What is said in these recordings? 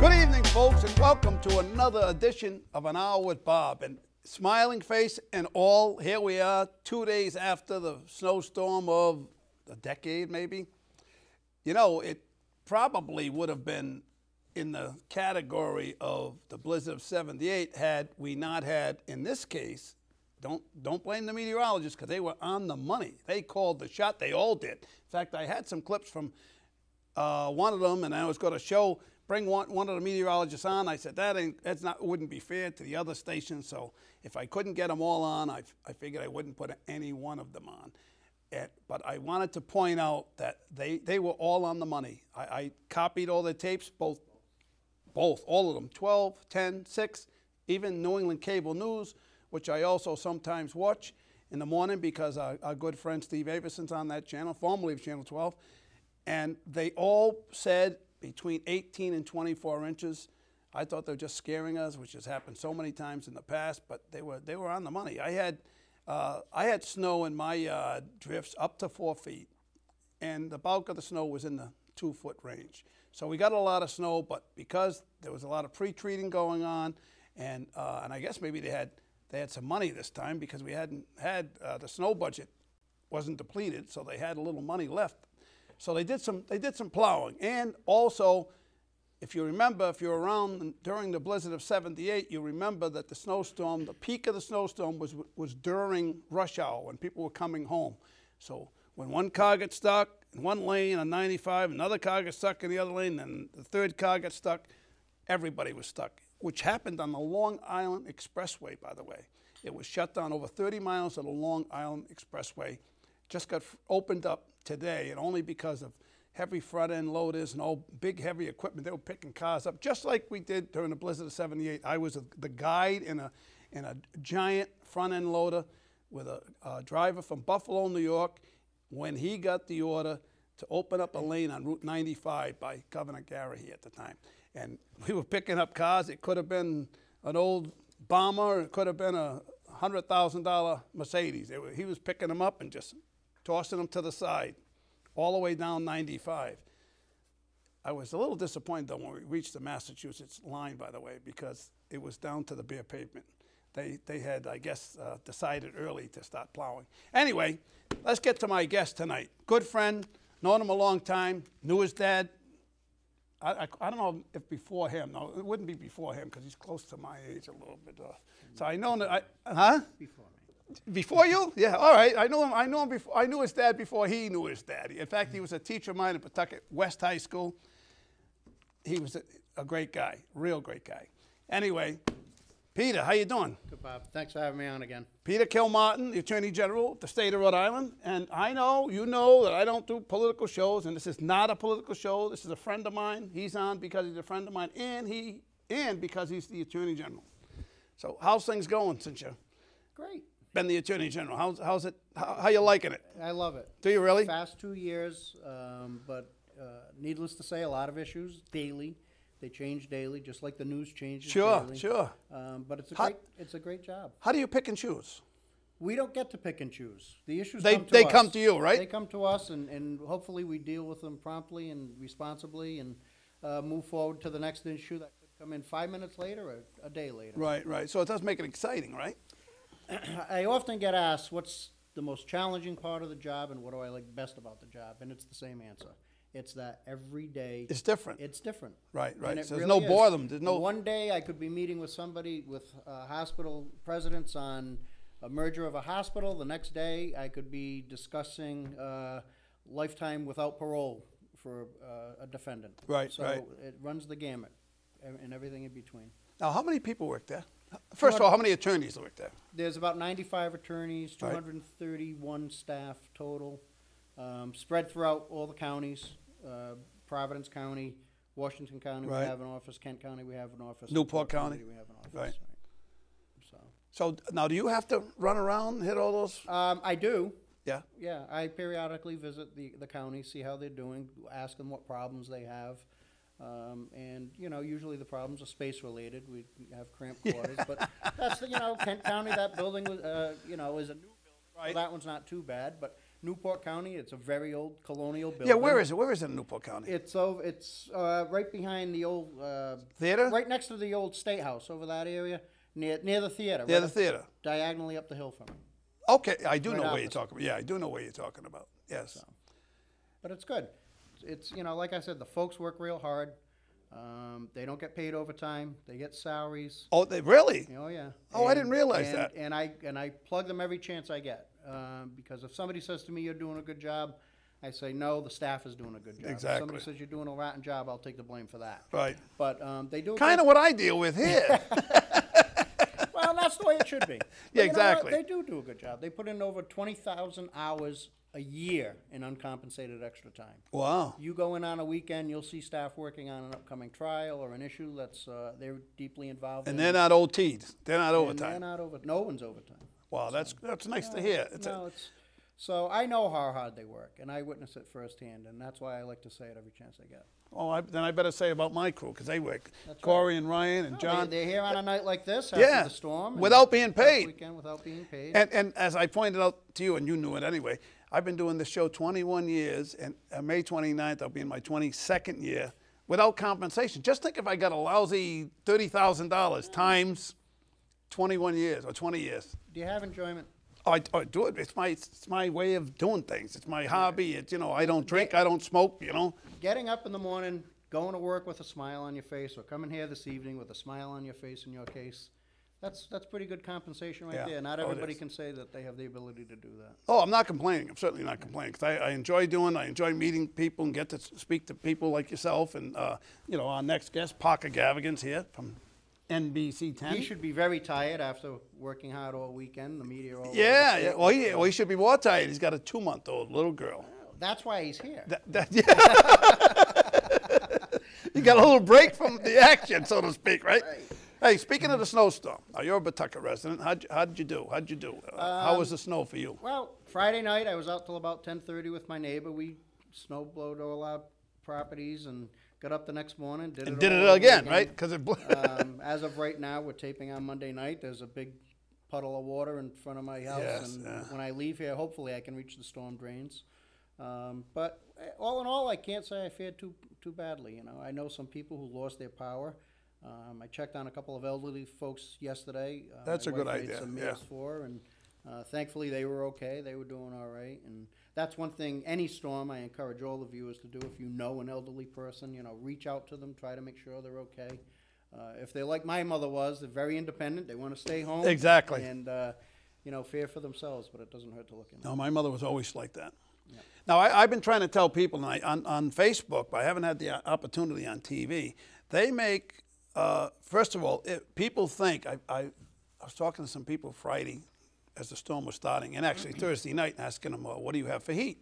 Good evening, folks, and welcome to another edition of An Hour with Bob. And smiling face and all, here we are 2 days after the snowstorm of a decade, maybe. You know, it probably would have been in the category of the blizzard of 78 had we not had, in this case, don't blame the meteorologists because they were on the money. They called the shot. They all did. In fact, I had some clips from one of them, and I was going to bring one of the meteorologists on. I said wouldn't be fair to the other stations. So if I couldn't get them all on, I figured I wouldn't put any one of them on. But I wanted to point out that they were all on the money. I copied all the tapes, both, all of them, 12, 10, 6, even New England Cable News, which I also sometimes watch in the morning because our good friend Steve Averson's on that channel, formerly of Channel 12. And they all said between 18 and 24 inches. I thought they were just scaring us, which has happened so many times in the past, but they were on the money. I had snow in my drifts up to 4 feet, and the bulk of the snow was in the 2-foot range. So we got a lot of snow, but because there was a lot of pre-treating going on, and I guess maybe they had some money this time because we hadn't had the snow budget wasn't depleted, so they had a little money left. So they did some plowing, and also, if you remember, if you're around during the blizzard of 78, you remember that the snowstorm, the peak of the snowstorm was during rush hour when people were coming home. So when one car gets stuck in one lane on 95, another car gets stuck in the other lane, and the third car gets stuck, everybody was stuck, which happened on the Long Island Expressway, by the way. It was shut down over 30 miles of the Long Island Expressway. Just got opened up today, and only because of heavy front-end loaders and all big, heavy equipment. They were picking cars up, just like we did during the blizzard of 78. I was the guide in a giant front-end loader with a driver from Buffalo, New York, when he got the order to open up a lane on Route 95 by Governor Gary at the time. And we were picking up cars. It could have been an old Bomber. It could have been a $100,000 Mercedes. He was picking them up and just tossing them to the side, all the way down 95. I was a little disappointed, though, when we reached the Massachusetts line, by the way, because it was down to the bare pavement. They had, I guess, decided early to start plowing. Anyway, let's get to my guest tonight. Good friend, known him a long time, knew his dad. I don't know if before him. No, it wouldn't be before him because he's close to my age a little bit. So I know that. Before me. Before you? Yeah. All right. I knew him. I knew him before. I knew his dad before he knew his dad. In fact, he was a teacher of mine at Pawtucket West High School. He was a great guy, real great guy. Anyway, Peter, how you doing? Good, Bob. Thanks for having me on again. Peter Kilmartin, the Attorney General of the state of Rhode Island. And I know, you know, that I don't do political shows, and this is not a political show. This is a friend of mine. He's on because he's a friend of mine, and because he's the Attorney General. So how's things going since you Great. been the Attorney General? How's it? How you liking it? I love it. Do you really? Fast 2 years, but needless to say, a lot of issues daily. They change daily, just like the news changes daily. Sure. But it's a great job. How do you pick and choose? We don't get to pick and choose. The issues they come to you, right? They come to us, and hopefully we deal with them promptly and responsibly and move forward to the next issue that could come in 5 minutes later or a day later. Right. So it does make it exciting, right? I often get asked, what's the most challenging part of the job and what do I like best about the job? And it's the same answer. It's that every day. It's different. It's different. Right. So there's really no boredom. There's no. One day I could be meeting with somebody with hospital presidents on a merger of a hospital. The next day I could be discussing lifetime without parole for a defendant. Right. So it runs the gamut and everything in between. Now, how many people work there? First of all, how many attorneys work there? There's about 95 attorneys, 231 staff total, spread throughout all the counties. Providence County, Washington County, we have an office. Kent County, we have an office. Newport County, we have an office. Right. So now, do you have to run around and hit all those? I do. Yeah. Yeah, I periodically visit the county, see how they're doing, ask them what problems they have. And, you know, usually the problems are space-related. We have cramped quarters. But that's, Kent County, that building, was, is a new building. Right. So that one's not too bad. But Newport County. It's a very old colonial building. Yeah, where is it? Where is it in Newport County? It's over. It's right behind the old Theater? right next to the old State House over that area, near the theater. Near right the theater. diagonally up the hill from it. Okay, I do Right know where opposite. you're talking about. Yeah, I do know where you're talking about. Yes. So, but it's good. It's like I said, the folks work real hard. They don't get paid overtime. They get salaries. Oh, they really? Oh yeah. Oh, I didn't realize that. And I plug them every chance I get because if somebody says to me you're doing a good job, I say no, the staff is doing a good job. Exactly. If somebody says you're doing a rotten job, I'll take the blame for that. Right. But they do Kind of what I deal with here. Well, that's the way it should be. But Yeah, you know what? exactly. They do a good job. They put in over 20,000 hours a year in uncompensated extra time. Wow. You go in on a weekend, you'll see staff working on an upcoming trial or an issue that's they're deeply involved And in. they're not OT'd. They're not And overtime. they're not over. No one's overtime. Wow, that's nice to hear. So I know how hard they work, and I witness it firsthand, and that's why I like to say it every chance I get. Then I better say about my crew because they work. That's Corey and Ryan and No, John. they're here on a night like this after Yeah, the storm. and without being first paid. Weekend without being paid. And as I pointed out to you, and you knew it anyway, I've been doing this show 21 years, and on May 29th, I'll be in my 22nd year without compensation. Just think if I got a lousy $30,000 times 21 years or 20 years. Do you have enjoyment? I do it. It's my way of doing things. It's my hobby. It's, I don't drink, I don't smoke, Getting up in the morning, going to work with a smile on your face, or coming here this evening with a smile on your face in your case, that's pretty good compensation right Yeah. there. Not Oh, it everybody is. can say that they have the ability to do that. Oh, I'm not complaining. I'm certainly not complaining because I enjoy meeting people and get to speak to people like yourself. And, our next guest, Parker Gavigan's here from NBC 10. He should be very tired after working hard all weekend, the media all over the Yeah. state. Well, he should be more tired. He's got a 2-month-old little girl. That's why he's here. You got a little break from the action, so to speak, right? Hey, speaking of the snowstorm, now you're a Pawtucket resident. How'd you do? How was the snow for you? Well, Friday night I was out till about 10:30 with my neighbor. We snow blowed all our properties and got up the next morning. Did And it did all it over again, right? Because it blew. As of right now, we're taping on Monday night. There's a big puddle of water in front of my house, Yes, and yeah. when I leave here, hopefully I can reach the storm drains. But all in all, I can't say I fared too badly. I know some people who lost their power. I checked on a couple of elderly folks yesterday. That's my a good wife made idea, some yeah. meals for, and thankfully they were okay. They were doing all right, and that's one thing. Any storm, I encourage all the viewers to do. If you know an elderly person, reach out to them. Try to make sure they're okay. If they're like my mother was, they're very independent. They want to stay home. Exactly. And fear for themselves, but it doesn't hurt to look in. No, my mother was always like that. Yeah. Now, I've been trying to tell people on Facebook, but I haven't had the opportunity on TV. They make, first of all, people think, I was talking to some people Friday as the storm was starting, and actually Thursday night, and asking them, what do you have for heat?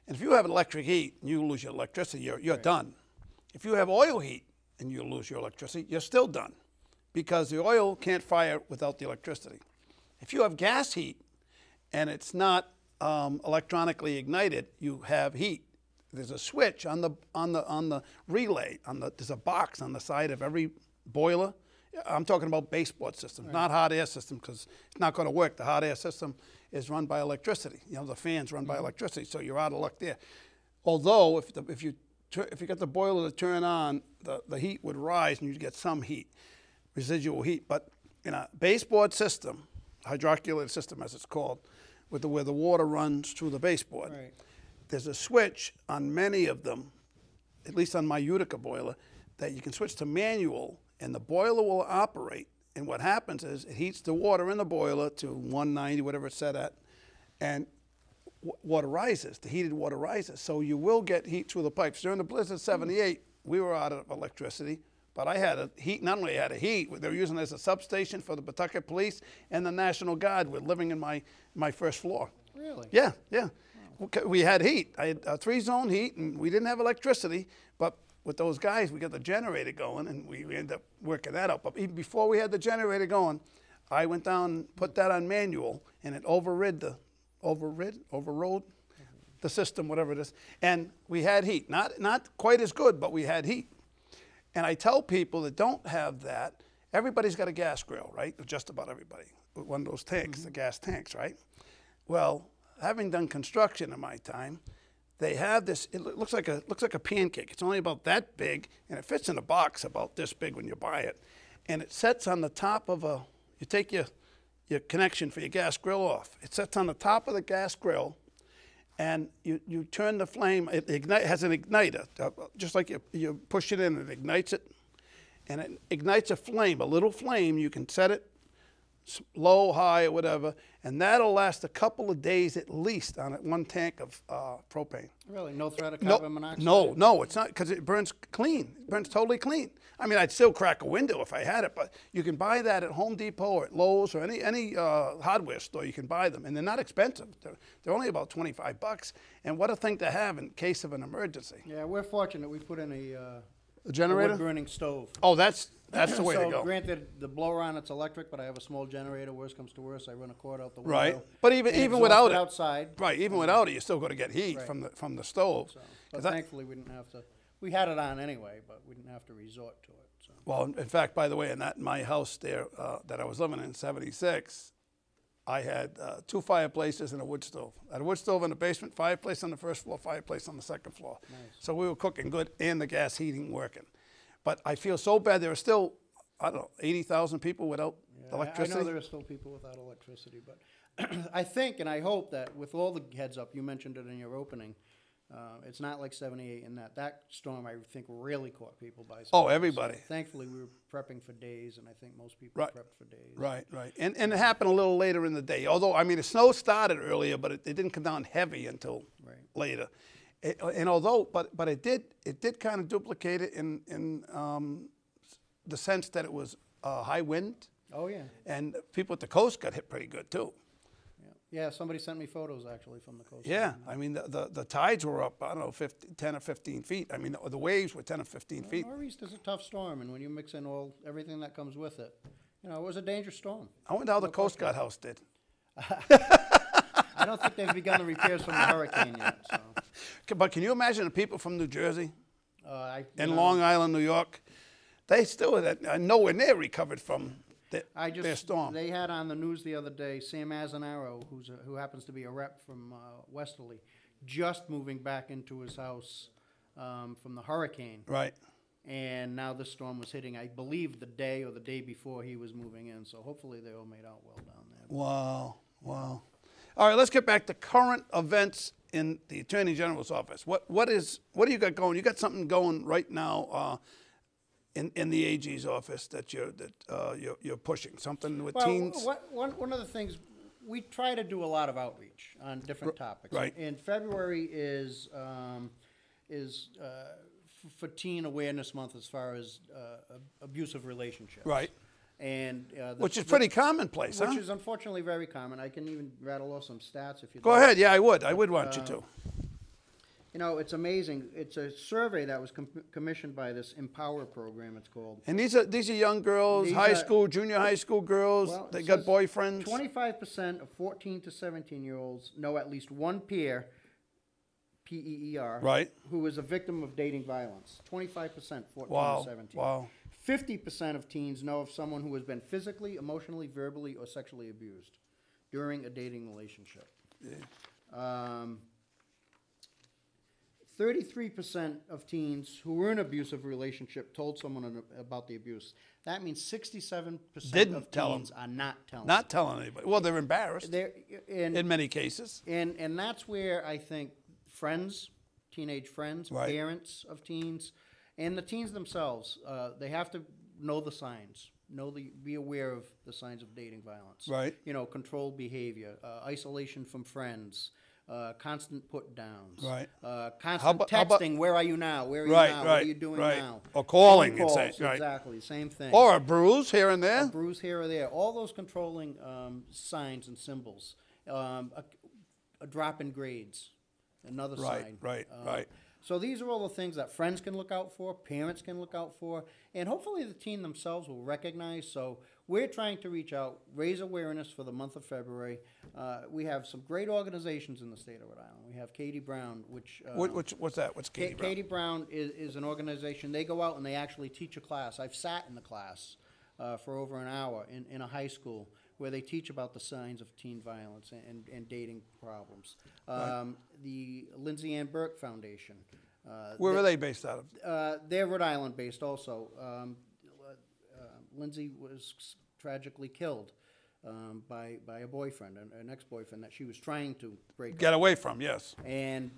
And if you have electric heat and you lose your electricity, you're done. If you have oil heat and you lose your electricity, you're still done because the oil can't fire without the electricity. If you have gas heat and it's not electronically ignited, you have heat. There's a switch on the relay. There's a box on the side of every boiler. I'm talking about baseboard systems, right. Not hot air system, because it's not going to work. The hot air system is run by electricity. The fans run by electricity, so you're out of luck there. Although if you get the boiler to turn on, the heat would rise and you'd get some heat, residual heat. But in a baseboard system, hydroculated system as it's called, where the water runs through the baseboard, Right. There's a switch on many of them, at least on my Utica boiler, that you can switch to manual, and the boiler will operate. And what happens is it heats the water in the boiler to 190, whatever it's set at, and water rises. The heated water rises. So you will get heat through the pipes. During the blizzard 78, we were out of electricity. But I had a heat, not only had a heat, they were using it as a substation for the Pawtucket Police and the National Guard. We're living in my first floor. Really? Yeah. We had heat. I had a 3-zone heat, and we didn't have electricity. But with those guys, we got the generator going, and we ended up working that out. But even before we had the generator going, I went down and put that on manual, and it overrode the system, whatever it is. And we had heat. Not quite as good, but we had heat. And I tell people that don't have that, everybody's got a gas grill, right? Just about everybody. One of those tanks, the gas tanks, right? Well, having done construction in my time, they have this. It looks like a pancake. It's only about that big, and it fits in a box about this big when you buy it, and it sets on the top of a. You take your connection for your gas grill off. It sets on the top of the gas grill, and you turn the flame. It has an igniter, just like you push it in, it ignites it, and it ignites a flame, a little flame. You can set it low, high, or whatever, and that'll last a couple of days at least on one tank of propane. Really? No threat of carbon monoxide? No, it's not, because it burns clean. It burns totally clean. I mean, I'd still crack a window if I had it, but you can buy that at Home Depot or at Lowe's or any hardware store. You can buy them, and they're not expensive. They're only about $25. And what a thing to have in case of an emergency. Yeah, we're fortunate. We put in a generator? wood-burning stove. Oh, that's the way to go. So granted, the blower on it's electric, but I have a small generator. Worst comes to worst, I run a cord out the window. Right, but even without it, outside. Right, even without it, you're still going to get heat from the stove. So, but thankfully, we didn't have to. We had it on anyway, but we didn't have to resort to it. So. Well, in fact, by the way, in my house there that I was living in '76, I had 2 fireplaces and a wood stove. I had a wood stove in the basement, fireplace on the first floor, fireplace on the second floor. Nice. So we were cooking good and the gas heating working. But I feel so bad. There are still, I don't know, 80,000 people without electricity. I know there are still people without electricity, but I think and I hope that with all the heads up, you mentioned it in your opening, it's not like '78 in that storm, I think, really caught people by surprise. Oh, everybody. So thankfully, we were prepping for days, and I think most people prepped for days. Right. And it happened a little later in the day. Although, I mean, the snow started earlier, but it didn't come down heavy until later. But it did kind of duplicate it in the sense that it was high wind. Oh, yeah. And people at the coast got hit pretty good, too. Yeah, somebody sent me photos, actually, from the coast. Yeah, I mean, the tides were up, I don't know, 10 or 15 feet. I mean, the waves were 10 or 15 feet. Nor'easter is a tough storm, and when you mix in everything that comes with it, it was a dangerous storm. I wonder how the Coast Guard house did. I don't think they've begun the repairs from the hurricane yet. So. But can you imagine the people from New Jersey and Long Island, New York? They still are nowhere near recovered from their storm. They had on the news the other day Sam Azzanaro, who happens to be a rep from Westerly, just moving back into his house from the hurricane. Right. And now this storm was hitting, I believe, the day or the day before he was moving in. So hopefully they all made out well down there. Wow. All right, let's get back to current events in the Attorney General's office. What do you got going? You got something going right now in the AG's office that you're pushing, something with teens? One of the things, we try to do a lot of outreach on different topics. Right. And February is for Teen Awareness Month as far as abusive relationships. Right. And which is pretty commonplace, Which is unfortunately very common. I can even rattle off some stats if you Go ahead. Yeah, I would. I would want you to. It's amazing. It's a survey that was commissioned by this Empower program, it's called. And these are young girls, junior high school girls. Well, they got boyfriends. 25% of 14 to 17-year-olds know at least one peer, P-E-E-R, right, who is a victim of dating violence. 25%, 14 to 17. Wow. 50% of teens know of someone who has been physically, emotionally, verbally, or sexually abused during a dating relationship. Yeah. 33% of teens who were in an abusive relationship told someone about the abuse. That means 67% of teens are not telling. Not telling anybody. Well, they're embarrassed in many cases. And that's where I think friends, teenage friends, parents of teens, and the teens themselves, they have to know the signs, be aware of the signs of dating violence. Right. Controlled behavior, isolation from friends, constant put downs. Right. Constant texting. Where are you now? Where are you now? What are you doing now? Or calling. Calls, exactly. Same thing. Or a bruise here and there. A bruise here or there. All those controlling signs and symbols. A drop in grades. Another sign. Right. So these are all the things that friends can look out for, parents can look out for, and hopefully the teen themselves will recognize. So we're trying to reach out, raise awareness for the month of February. We have some great organizations in the state of Rhode Island. We have Katie Brown, which... what's that? What's Katie Brown? Katie Brown is an organization. They go out and they actually teach a class. I've sat in the class for over an hour in a high school where they teach about the signs of teen violence and dating problems. The Lindsay Ann Burke Foundation. Where are they based out of? They're Rhode Island based also. Lindsay was tragically killed by a boyfriend, an ex-boyfriend that she was trying to Get away from, yes. And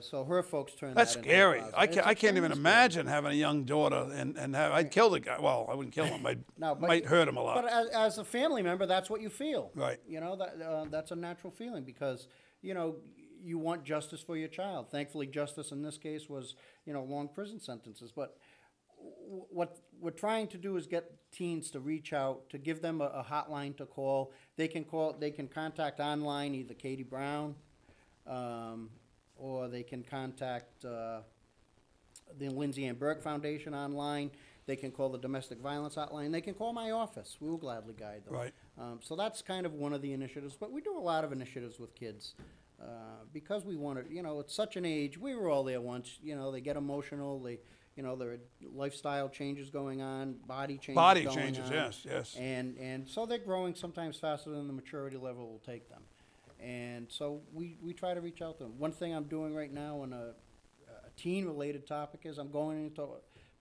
so her folks turned That's that into scary. a I positive. can't even imagine having a young daughter and I'd kill the guy. Well, I wouldn't kill him. Might hurt him a lot. But as a family member, that's what you feel. Right. You know, that's a natural feeling because, you know, you want justice for your child. Thankfully, justice in this case was, you know, long prison sentences. But what we're trying to do is get teens to reach out, to give them a hotline to call. They can contact online either Katie Brown, or they can contact the Lindsay Ann Burke Foundation online. They can call the domestic violence hotline. They can call my office. We will gladly guide them. Right. So that's kind of one of the initiatives. But we do a lot of initiatives with kids because we want to, you know, it's such an age. We were all there once. You know, they get emotional. You know, there are lifestyle changes going on, body changes Body going changes, on. yes. And so they're growing sometimes faster than the maturity level will take them. And so we try to reach out to them. One thing I'm doing right now on a teen-related topic is I'm going into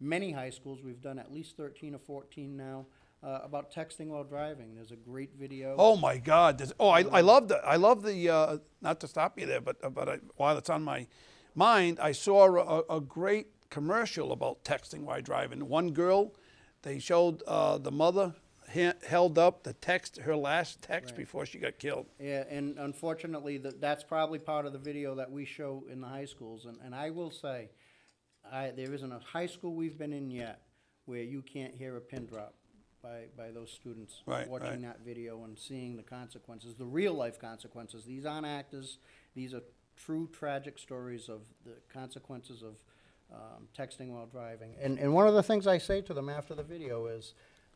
many high schools. We've done at least 13 or 14 now about texting while driving. There's a great video. Oh my God! I love that. I love the. Not to stop you there, but while it's on my mind, I saw a great commercial about texting while driving. One girl, they showed the mother held up the text, her last text before she got killed. Yeah, and unfortunately, that's probably part of the video that we show in the high schools. And I will say, there isn't a high school we've been in yet where you can't hear a pin drop by those students watching that video and seeing the consequences, the real life consequences. These aren't actors. These are true tragic stories of the consequences of texting while driving. And one of the things I say to them after the video is,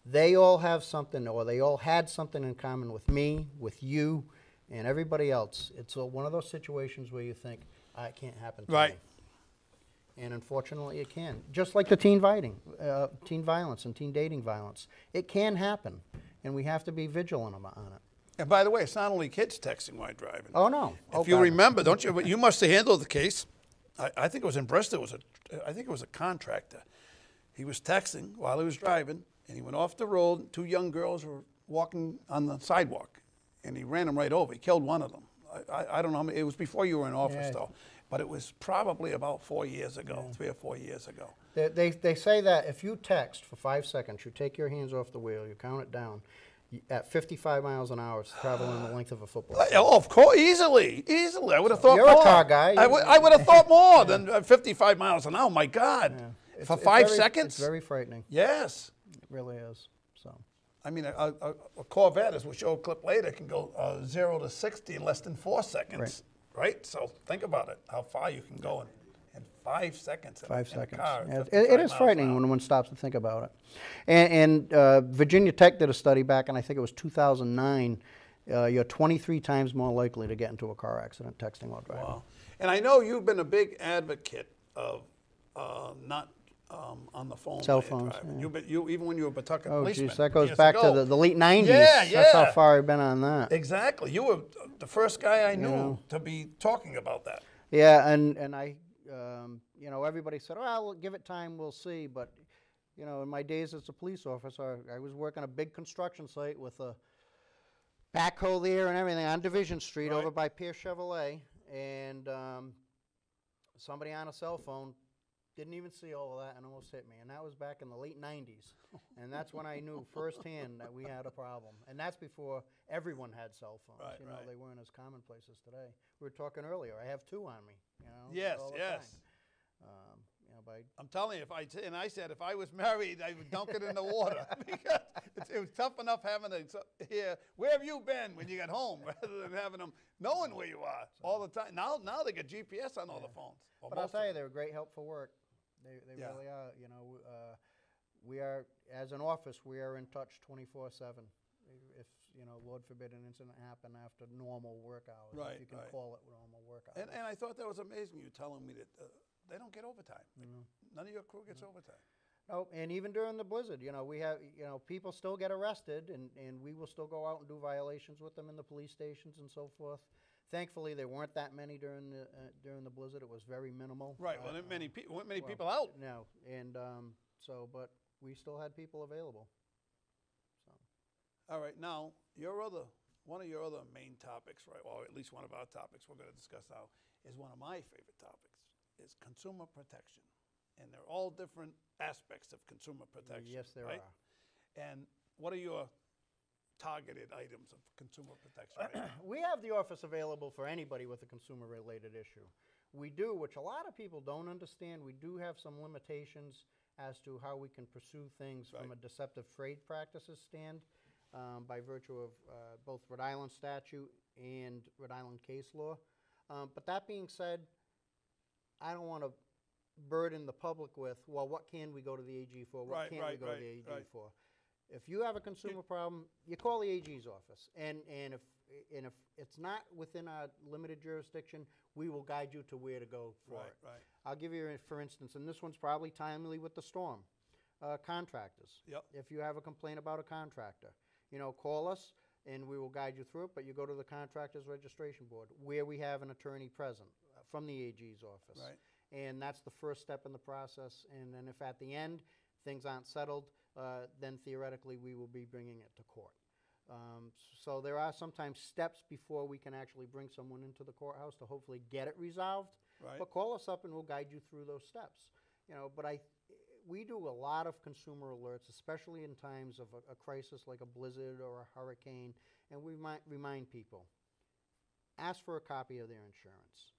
they all have something, or they all had something in common with me, with you, and everybody else. It's one of those situations where you think, it can't happen to me. And unfortunately it can. Just like the teen violence and teen dating violence. It can happen, and we have to be vigilant on it. And by the way, it's not only kids texting while driving. Oh, no. If you remember, don't you? You must have handled the case. I think it was in Bristol. I think it was a contractor. He was texting while he was driving, and he went off the road. Two young girls were walking on the sidewalk, and he ran them right over. He killed one of them. I don't know how many. It was before you were in office, though. But it was probably about 4 years ago, 3 or 4 years ago. They say that if you text for 5 seconds, you take your hands off the wheel, you count it down, at 55 miles an hour, it's traveling the length of a football field. Oh, of course, easily. I would have thought more. You're a car guy. I would have thought more than 55 miles an hour. My God. Yeah. For 5 seconds? It's very frightening. Yes. It really is. So. I mean, a Corvette, as we'll show a clip later, can go 0 to 60 in less than 4 seconds. Right? So think about it, how far you can go in 5 seconds. 5 seconds. A car, yeah, it is frightening when one stops to think about it. And Virginia Tech did a study back in, I think it was 2009. You're 23 times more likely to get into a car accident texting while driving. Wow. And I know you've been a big advocate of not on the phone. Cell phones. Yeah. Even when you were a Pawtucket policeman. Geez, that goes back to the late 90s. Yeah. That's how far I've been on that. Exactly. You were the first guy I knew to be talking about that. Yeah, and I, you know, everybody said, well, give it time, we'll see. But, you know, in my days as a police officer, I was working a big construction site with a backhoe there and everything on Division Street over by Pierce Chevrolet. And somebody on a cell phone didn't even see all of that and almost hit me. And that was back in the late 90s. And that's when I knew firsthand that we had a problem. And that's before everyone had cell phones. You know, they weren't as commonplace as today. We were talking earlier. I have 2 on me. You know, yes. You know, I'm telling you, I said if I was married, I would dunk it in the water because it was tough enough having to hear, where have you been when you get home, rather than having them knowing where you are all the time. Now they get GPS on all the phones. But I'll tell you, they're a great help for work. They really are. You know, we are, as an office, we are in touch 24/7. If, you know, Lord forbid an incident happen after normal work hours, if you can call it normal work hours. And I thought that was amazing, you telling me that they don't get overtime. None of your crew gets overtime. Oh, and even during the blizzard, we have, people still get arrested, and we will still go out and do violations with them in the police stations and so forth. Thankfully, there weren't that many during the blizzard. It was very minimal. Right. Well, weren't many people out. No, and but we still had people available. So. All right. Now, one of your other main topics, right? Well, at least one of our topics we're going to discuss now is one of my favorite topics: is consumer protection, and they're all different aspects of consumer protection. Yes, there right? are. And what are your targeted items of consumer protection? Right? We have the office available for anybody with a consumer-related issue. We do, which a lot of people don't understand, we do have some limitations as to how we can pursue things from a deceptive trade practices stand by virtue of both Rhode Island statute and Rhode Island case law. But that being said, I don't want to burden the public with, well, what can we go to the AG for? What can't we go to the AG for? If you have a consumer problem, you call the AG's office, and if it's not within our limited jurisdiction, we will guide you to where to go for it. Right. I'll give you, for instance, and this one's probably timely with the storm. Contractors. Yep. If you have a complaint about a contractor, call us, and we will guide you through it. But you go to the Contractors Registration Board, where we have an attorney present from the AG's office. Right. And that's the first step in the process. And then if at the end things aren't settled, then theoretically we will be bringing it to court. So there are sometimes steps before we can actually bring someone into the courthouse to hopefully get it resolved. Right. But call us up and we'll guide you through those steps. But we do a lot of consumer alerts, especially in times of a crisis like a blizzard or a hurricane, and we might remind people, ask for a copy of their insurance.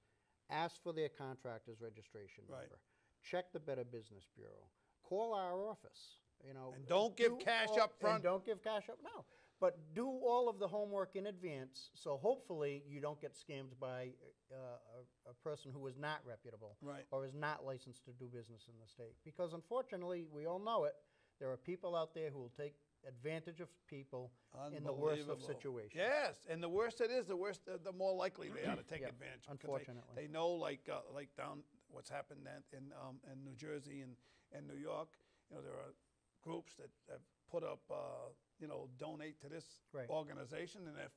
Ask for their contractor's registration number. Check the Better Business Bureau. Call our office. And don't give cash up front. And don't give cash up now. But do all of the homework in advance, so hopefully you don't get scammed by a person who is not reputable or is not licensed to do business in the state. Because unfortunately, we all know it, there are people out there who will take advantage of people in the worst of situations. Yes, and the worse it is, the more likely they are to take advantage. Unfortunately, they know, like down what's happened in New Jersey and New York. There are groups that have put up, donate to this organization, and they're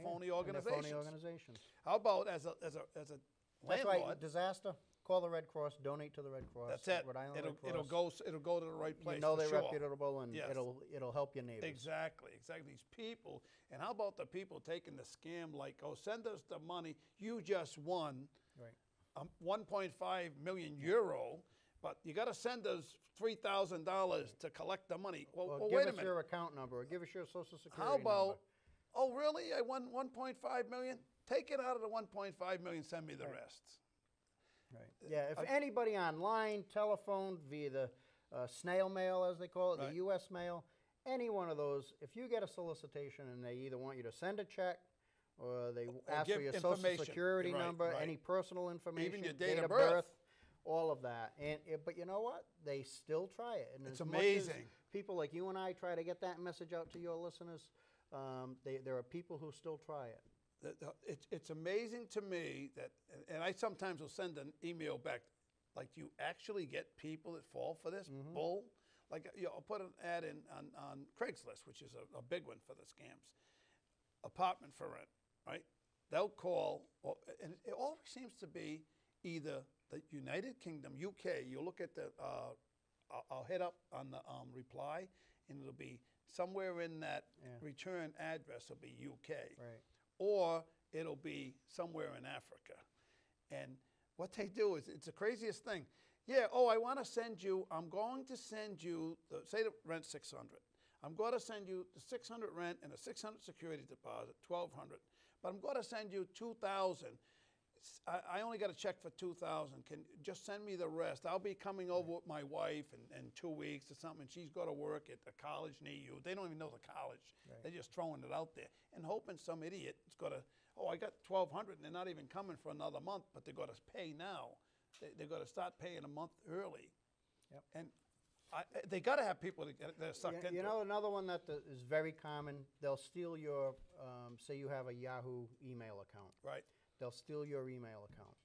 phony organizations. How about as a landlord? That's right. Disaster. Call the Red Cross. Donate to the Red Cross. That's it. Rhode Island it'll Red Cross. It'll go to the right place. They're reputable, and it'll help your neighbors. Exactly. These people, and how about the people taking the scam? Like, send us the money. You just won 1.5 million euro, but you got to send us $3,000 to collect the money. Well, give wait a us minute. your account number, or give us your social security How about? number. Oh, really? I won 1.5 million. Take it out of the 1.5 million. Send me the rest. Right. Yeah, if anybody online, telephone, via the snail mail, as they call it, the U.S. mail, any one of those, if you get a solicitation and they either want you to send a check or they ask for your social security number, any personal information, even your date of birth, all of that. But you know what? They still try it. And it's as amazing. Much as people like you and I try to get that message out to your listeners, there are people who still try it. It's amazing to me that, and I sometimes will send an email back, like, you actually get people that fall for this bull? Like, I'll put an ad in on Craigslist, which is a big one for the scams. Apartment for rent, right? They'll call, and it always seems to be either the United Kingdom, UK, you look at the, I'll hit up on the reply, and it'll be somewhere in that return address will be UK. Right. Or it'll be somewhere in Africa. And what they do is, it's the craziest thing. Yeah, I want to send you, I'm going to send you, say the rent's 600. I'm going to send you the 600 rent and a 600 security deposit, 1,200. But I'm going to send you 2,000. I only got a check for 2,000. Can just send me the rest. I'll be coming over with my wife in 2 weeks or something. She's got to work at the college near you. They don't even know the college. They're just throwing it out there and hoping some idiot is going to, I got 1,200 and they're not even coming for another month, but they're going to pay now. They're going to start paying a month early. Yep. And they got to have people that are sucked into it. Another one that is very common, they'll steal your, say you have a Yahoo email account. Right. They'll steal your email account.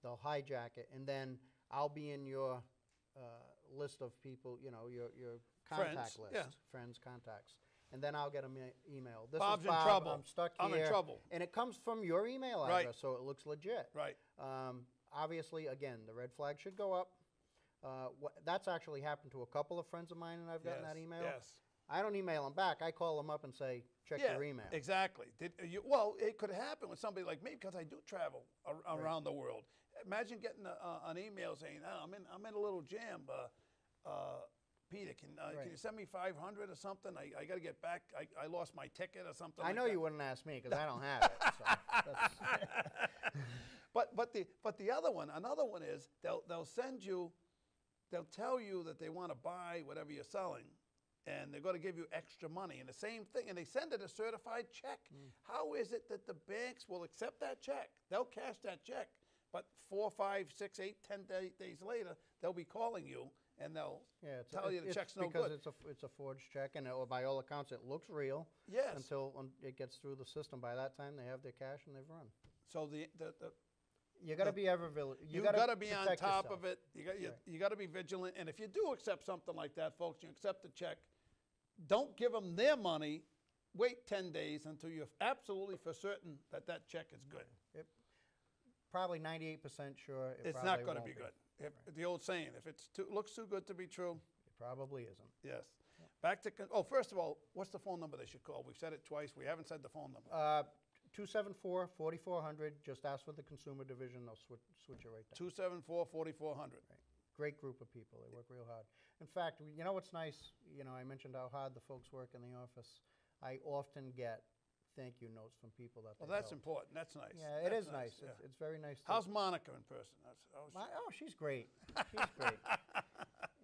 They'll hijack it, and then I'll be in your list of people, you know, your contact Friends, list, yeah. friends, contacts. And then I'll get an email. This Bob's is Bob, in trouble. I'm stuck here. I'm in trouble. And it comes from your email Right. address, so it looks legit. Right. Obviously, again, the red flag should go up. That's actually happened to a couple of friends of mine, and I've gotten that email. Yes. I don't email them back. I call them up and say, check Yeah, your email. exactly. Well, it could happen with somebody like me because I do travel around the world. Imagine getting an email saying, oh, I'm in a little jam. Peter, can you send me 500 or something? I got to get back. I lost my ticket or something. I know you wouldn't ask me because I don't have it. So But the other one, another one is they'll send you, they'll tell you that they want to buy whatever you're selling, and they're going to give you extra money. And the same thing, and they send it a certified check. How is it that the banks will accept that check? They'll cash that check, but 4, 5, 6, 8, 10 days later, they'll be calling you. And they'll tell you the check's no good. Because it's a forged check, and by all accounts, it looks real. Yes. Until it gets through the system. By that time, they have their cash and they've run. So you got to be you got to be on top of yourself. it. You got to be vigilant. And if you do accept something like that, folks, you accept the check. Don't give them their money. Wait 10 days until you're absolutely for certain that check is good. Probably 98% sure. It's not going to be good. The old saying, if it looks too good to be true. It probably isn't. Yes. Yeah. Back to, first of all, what's the phone number they should call? We've said it twice. We haven't said the phone number. 274-4400. Just ask for the consumer division. They'll switch it right there. 274-4400. Right. Great group of people. They work real hard. In fact, you know what's nice? You know, I mentioned how hard the folks work in the office. I often get thank you notes from people that. Well, that's important. That's nice. Yeah, it is nice. Yeah. It's very nice. How's Monica in person? She's great. She's great.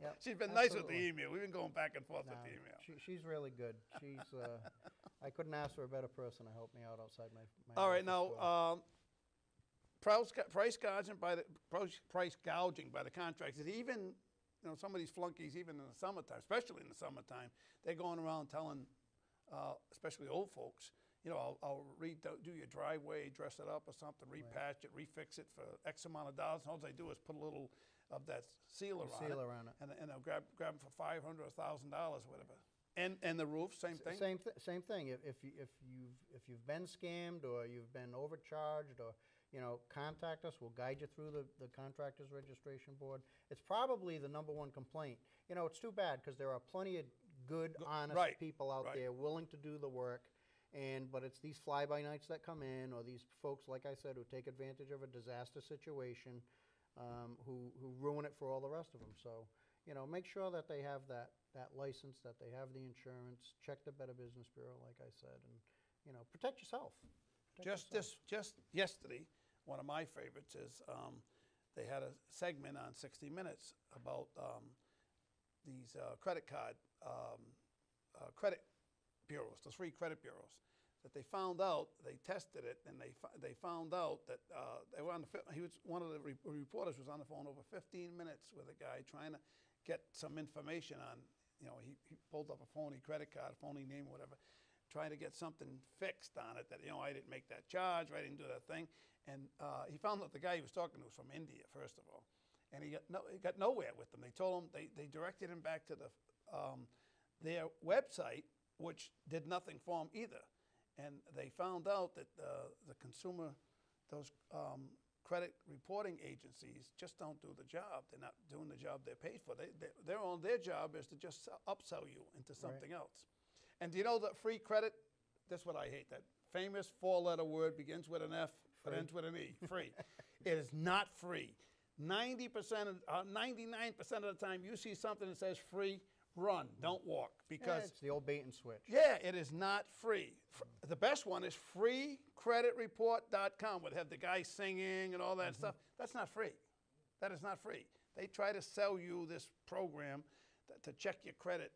Yep, she's been nice with the email. We've been going back and forth with the email. She's really good. She's. I couldn't ask for a better person to help me out outside my All right, now price gouging by the contractors. Even some of these flunkies, even in the summertime, especially in the summertime, they're going around telling, especially old folks. I'll do your driveway, dress it up or something, repatch it, refix it for X amount of dollars. And all they do is put a little of that sealer on it. And they'll grab them for $500 or $1,000 or whatever. And the roof, same thing. Same thing. If you've been scammed or you've been overcharged or contact us. We'll guide you through the contractors registration board. It's probably the #1 complaint. It's too bad because there are plenty of good, honest people out there willing to do the work. But it's these fly-by-nights that come in, or these folks, like I said, who take advantage of a disaster situation, who ruin it for all the rest of them. So, make sure that they have that license, that they have the insurance. Check the Better Business Bureau, like I said, and protect yourself. Just yesterday, one of my favorites is they had a segment on 60 Minutes about these credit bureaus, the 3 credit bureaus, that they found out, they tested it, and they found out that they were on one of the reporters was on the phone over 15 minutes with a guy trying to get some information on, he pulled up a phony credit card, phony name, or whatever, trying to get something fixed on it that, I didn't make that charge, I didn't do that thing. And he found out the guy he was talking to was from India, first of all. And he got nowhere with them. They told him, they directed him back to their website, which did nothing for him either. And they found out that the consumer, those credit reporting agencies just don't do the job. They're not doing the job they're paid for. Their job is to just upsell you into something else. And do you know that free credit, that's what I hate, that famous 4-letter word begins with an F, but ends with an E, free. It is not free. 99% of the time you see something that says free, run, don't walk, because it's the old bait and switch. Yeah, it is not free. The best one is freecreditreport.com, would have the guy singing and all that stuff. That's not free. That is not free. They try to sell you this program to check your credit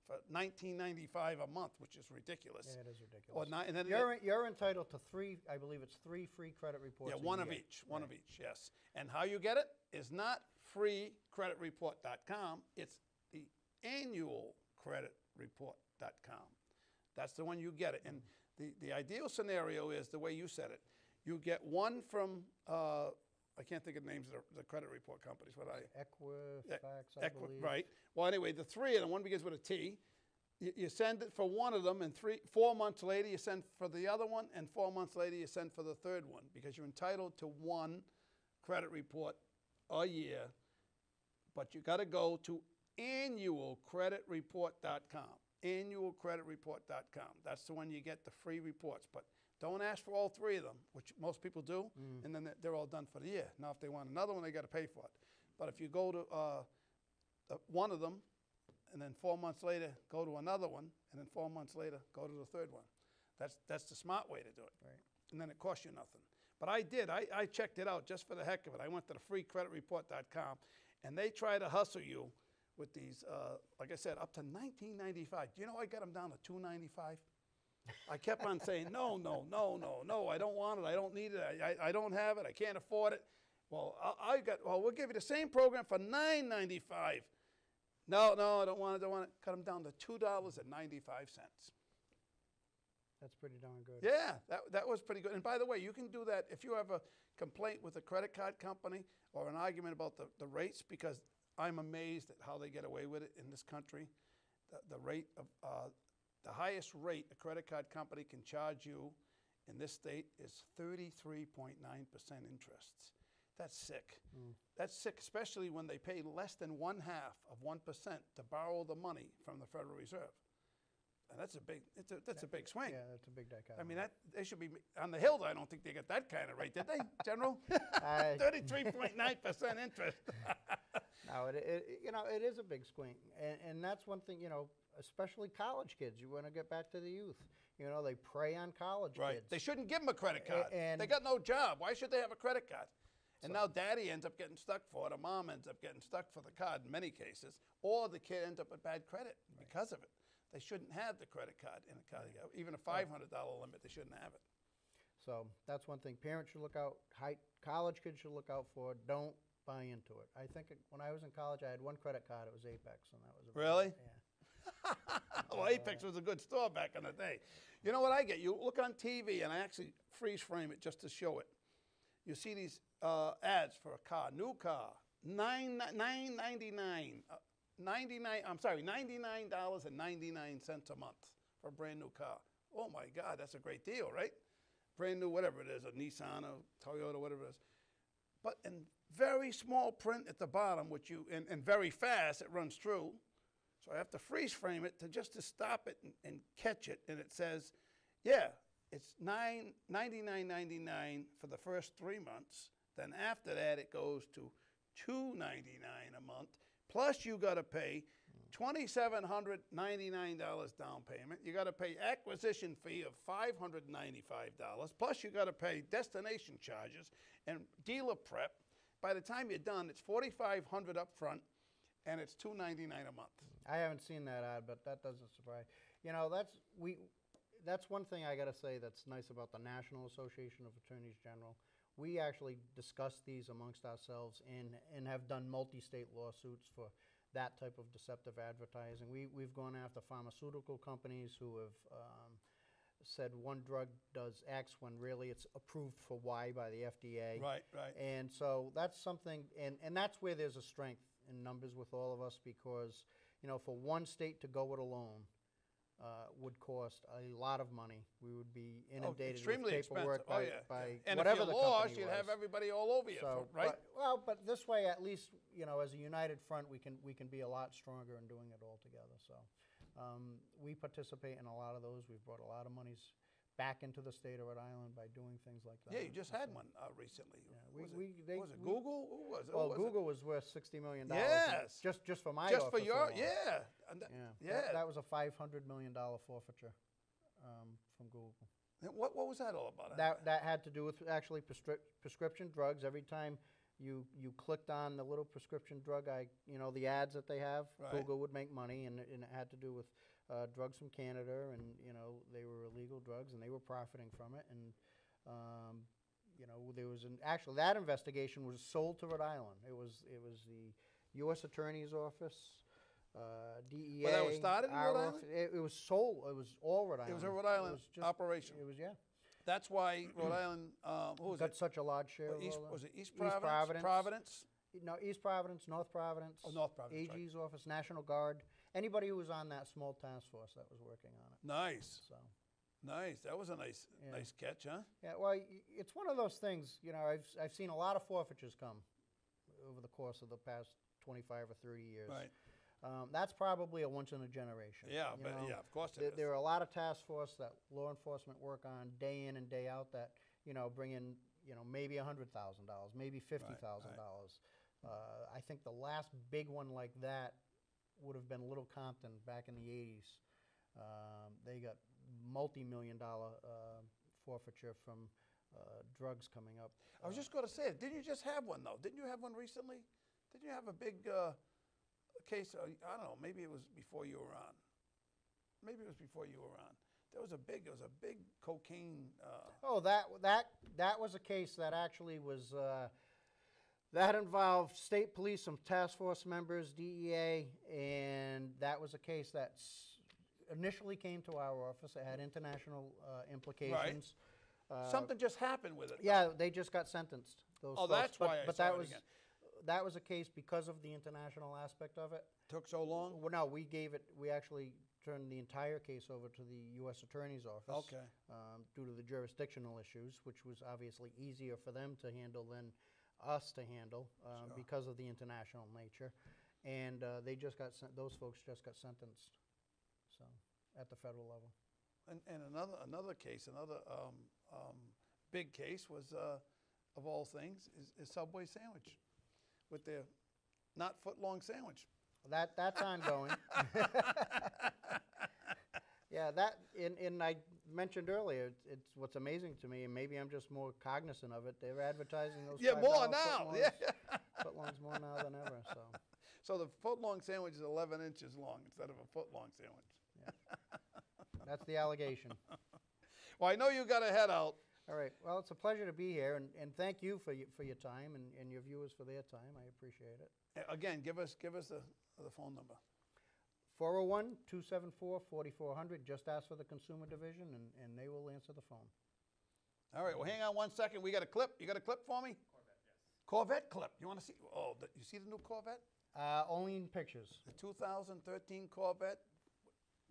for $19.95 a month, which is ridiculous. Yeah, it is ridiculous. And then you're entitled to 3, I believe it's 3 free credit reports. Yeah, one of each, yes. And how you get it is not freecreditreport.com. It's the annualcreditreport.com. That's the one you get it. And the ideal scenario is the way you said it. You get one from I can't think of the names of the credit report companies. Equifax, I believe. Right. Well, anyway, the three of them, one begins with a T. You send it for one of them, and 4 months later you send for the other one, and 4 months later you send for the third one, because you're entitled to one credit report a year, but you got to go to annualcreditreport.com. Annualcreditreport.com. That's the one you get the free reports, but don't ask for all three of them, which most people do, and then they're all done for the year. Now, if they want another one, they got to pay for it. But if you go to one of them, and then 4 months later go to another one, and then 4 months later go to the third one, that's the smart way to do it. Right. And then it costs you nothing. But I did. I checked it out just for the heck of it. I went to the freecreditreport.com, and they try to hustle you with these, like I said, up to $19.95. Do you know I got them down to $2.95? I kept on saying, no, I don't want it, I don't need it, I don't have it, I can't afford it. Well, we'll give you the same program for $9.95. No, I don't want it, Cut them down to $2.95. That's pretty darn good. Yeah, that was pretty good. And by the way, you can do that if you have a complaint with a credit card company or an argument about the rates, because I'm amazed at how they get away with it in this country. The rate of, the highest rate a credit card company can charge you in this state is 33.9% interest. That's sick. That's sick, especially when they pay less than 1/2% to borrow the money from the Federal Reserve. And that's a big swing. Yeah, that's a big dichotomy. I mean, they should be on the Hills. I don't think they get that kind of rate, did they, General? 33.9% interest. No, it is a big swing, and that's one thing. Especially college kids. You want to get back to the youth. They prey on college kids. They shouldn't give them a credit card. And they got no job. Why should they have a credit card? And now daddy ends up getting stuck for it, or mom ends up getting stuck for the card in many cases, or the kid ends up with bad credit because of it. They shouldn't have the credit card in a card. Even a $500 limit, they shouldn't have it. So that's one thing parents should look out, college kids should look out for. Don't buy into it. I think when I was in college, I had one credit card. It was Apex, and that was really? Yeah. Well, Apex was a good store back in the day. You know what I get? You look on TV, and I actually freeze frame it just to show it. You see these ads for a car, new car, $99.99 a month for a brand new car. Oh my God, that's a great deal, right? Brand new, whatever it is, a Nissan, a Toyota, whatever it is. But in very small print at the bottom, and very fast, it runs through. So I have to freeze frame it to stop it and catch it. And it says, yeah, it's $99.99 for the first 3 months. Then after that, it goes to $299 a month. Plus, you got to pay $2,799 down payment. You got to pay acquisition fee of $595. Plus, you got to pay destination charges and dealer prep. By the time you're done, it's $4,500 up front, and it's $299 a month. I haven't seen that ad, but that doesn't surprise. That's one thing I got to say that's nice about the National Association of Attorneys General. We actually discuss these amongst ourselves and have done multi-state lawsuits for that type of deceptive advertising. We've gone after pharmaceutical companies who have said one drug does X when really it's approved for Y by the FDA. Right. And so that's something, and that's where there's a strength in numbers with all of us, because for one state to go it alone would cost a lot of money. We would be inundated with paperwork by and whatever if the you're company lost, you'd was. have everybody all over you, right? But this way, at least as a united front, we can be a lot stronger in doing it all together. So we participate in a lot of those. We've brought a lot of monies back into the state of Rhode Island by doing things like that. Yeah, you just had one recently. Yeah, was it Google? Who was it? Well, Google was worth $60 million. Yes. Just for my just office for your alone. yeah. That was a $500 million forfeiture from Google. What was that all about? That had to do with actually prescription drugs. Every time you clicked on the little prescription drug, the ads that they have, right. Google would make money, and it had to do with drugs from Canada, and they were illegal drugs, and they were profiting from it, and there was that investigation was sold to Rhode Island. It was the U.S. Attorney's Office, DEA. Well, that was started in Rhode Island? It was sold. It was all Rhode Island. It was a Rhode Island operation. It was, yeah. That's why Rhode Island, who was Got it? such a large share. East, of all was it East East Providence? Providence? No, East Providence, North Providence. Oh, North Providence, right. AG's office, National Guard. Anybody who was on that small task force that was working on it. Nice. So. Nice. That was a nice catch, huh? Yeah, well, it's one of those things, you know, I've seen a lot of forfeitures come over the course of the past 25 or 30 years. Right. That's probably a once in a generation. Yeah, you but know? yeah, of course it is. There are a lot of task force that law enforcement work on day in and day out that, you know, bring in, you know, maybe $100,000, maybe $50,000. I think the last big one like that would have been Little Compton back in the 80s. They got multi-million-dollar forfeiture from drugs coming up. I was just going to say it. Didn't you just have one, though? Didn't you have one recently? Didn't you have a big case? I don't know. Maybe it was before you were on. Maybe it was before you were on. There was a big cocaine. Oh, that was a case that actually was. That involved state police, some task force members, DEA, and that was a case that initially came to our office. It had international implications. Right. Something just happened with it. Yeah, they just got sentenced. Those folks. That's why. But that was again. That was a case because of the international aspect of it. Took so long? Well, no, we actually turned the entire case over to the U.S. Attorney's Office. Okay. Due to the jurisdictional issues, which was obviously easier for them to handle than us to handle Sure. because of the international nature. And they just got those folks just got sentenced, so at the federal level. And another case, another big case was, of all things, is Subway sandwich with their not foot-long sandwich. That's ongoing. Yeah, and I mentioned earlier, it's what's amazing to me, and maybe I'm just more cognizant of it. They're advertising those more now. footlongs more now than ever. So the foot-long sandwich is 11 inches long instead of a foot-long sandwich. Yeah. That's the allegation. Well, I know you got to head out. All right. Well, it's a pleasure to be here, and thank you for your time and your viewers for their time. I appreciate it. Again, give us the phone number. 401-274-4400. Just ask for the Consumer Division, and they will answer the phone. All right. Well, hang on one second. We got a clip. You got a clip for me? Corvette, yes. Corvette clip. You want to see? Oh, you see the new Corvette? Only in pictures. The 2013 Corvette,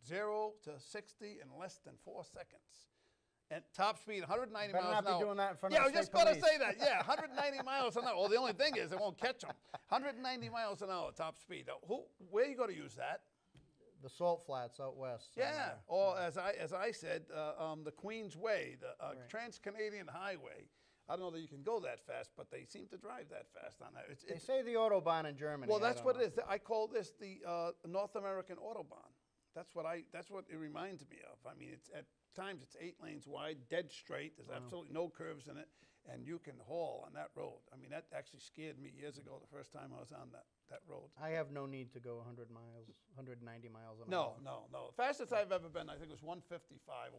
0 to 60 in less than 4 seconds. At top speed, 190 miles an hour. Better not be doing that in front of the I was just state going to police. say that. Yeah, 190 miles an hour. Well, the only thing is it won't catch them. 190 miles an hour top speed. Where are you going to use that? The Salt Flats out west. Yeah, or as I said, the Queens Way, the Right. Trans-Canadian Highway. I don't know that you can go that fast, but they seem to drive that fast on that. They say the Autobahn in Germany. Well, I that's don't what know. it is. I call this the North American Autobahn. That's what it reminds me of. I mean, it's at times it's 8 lanes wide, dead straight. There's absolutely no curves in it, and you can haul on that road. I mean, that actually scared me years ago the first time I was on that road. I have no need to go 190 miles an hour. No. The fastest I've ever been, I think, was 155.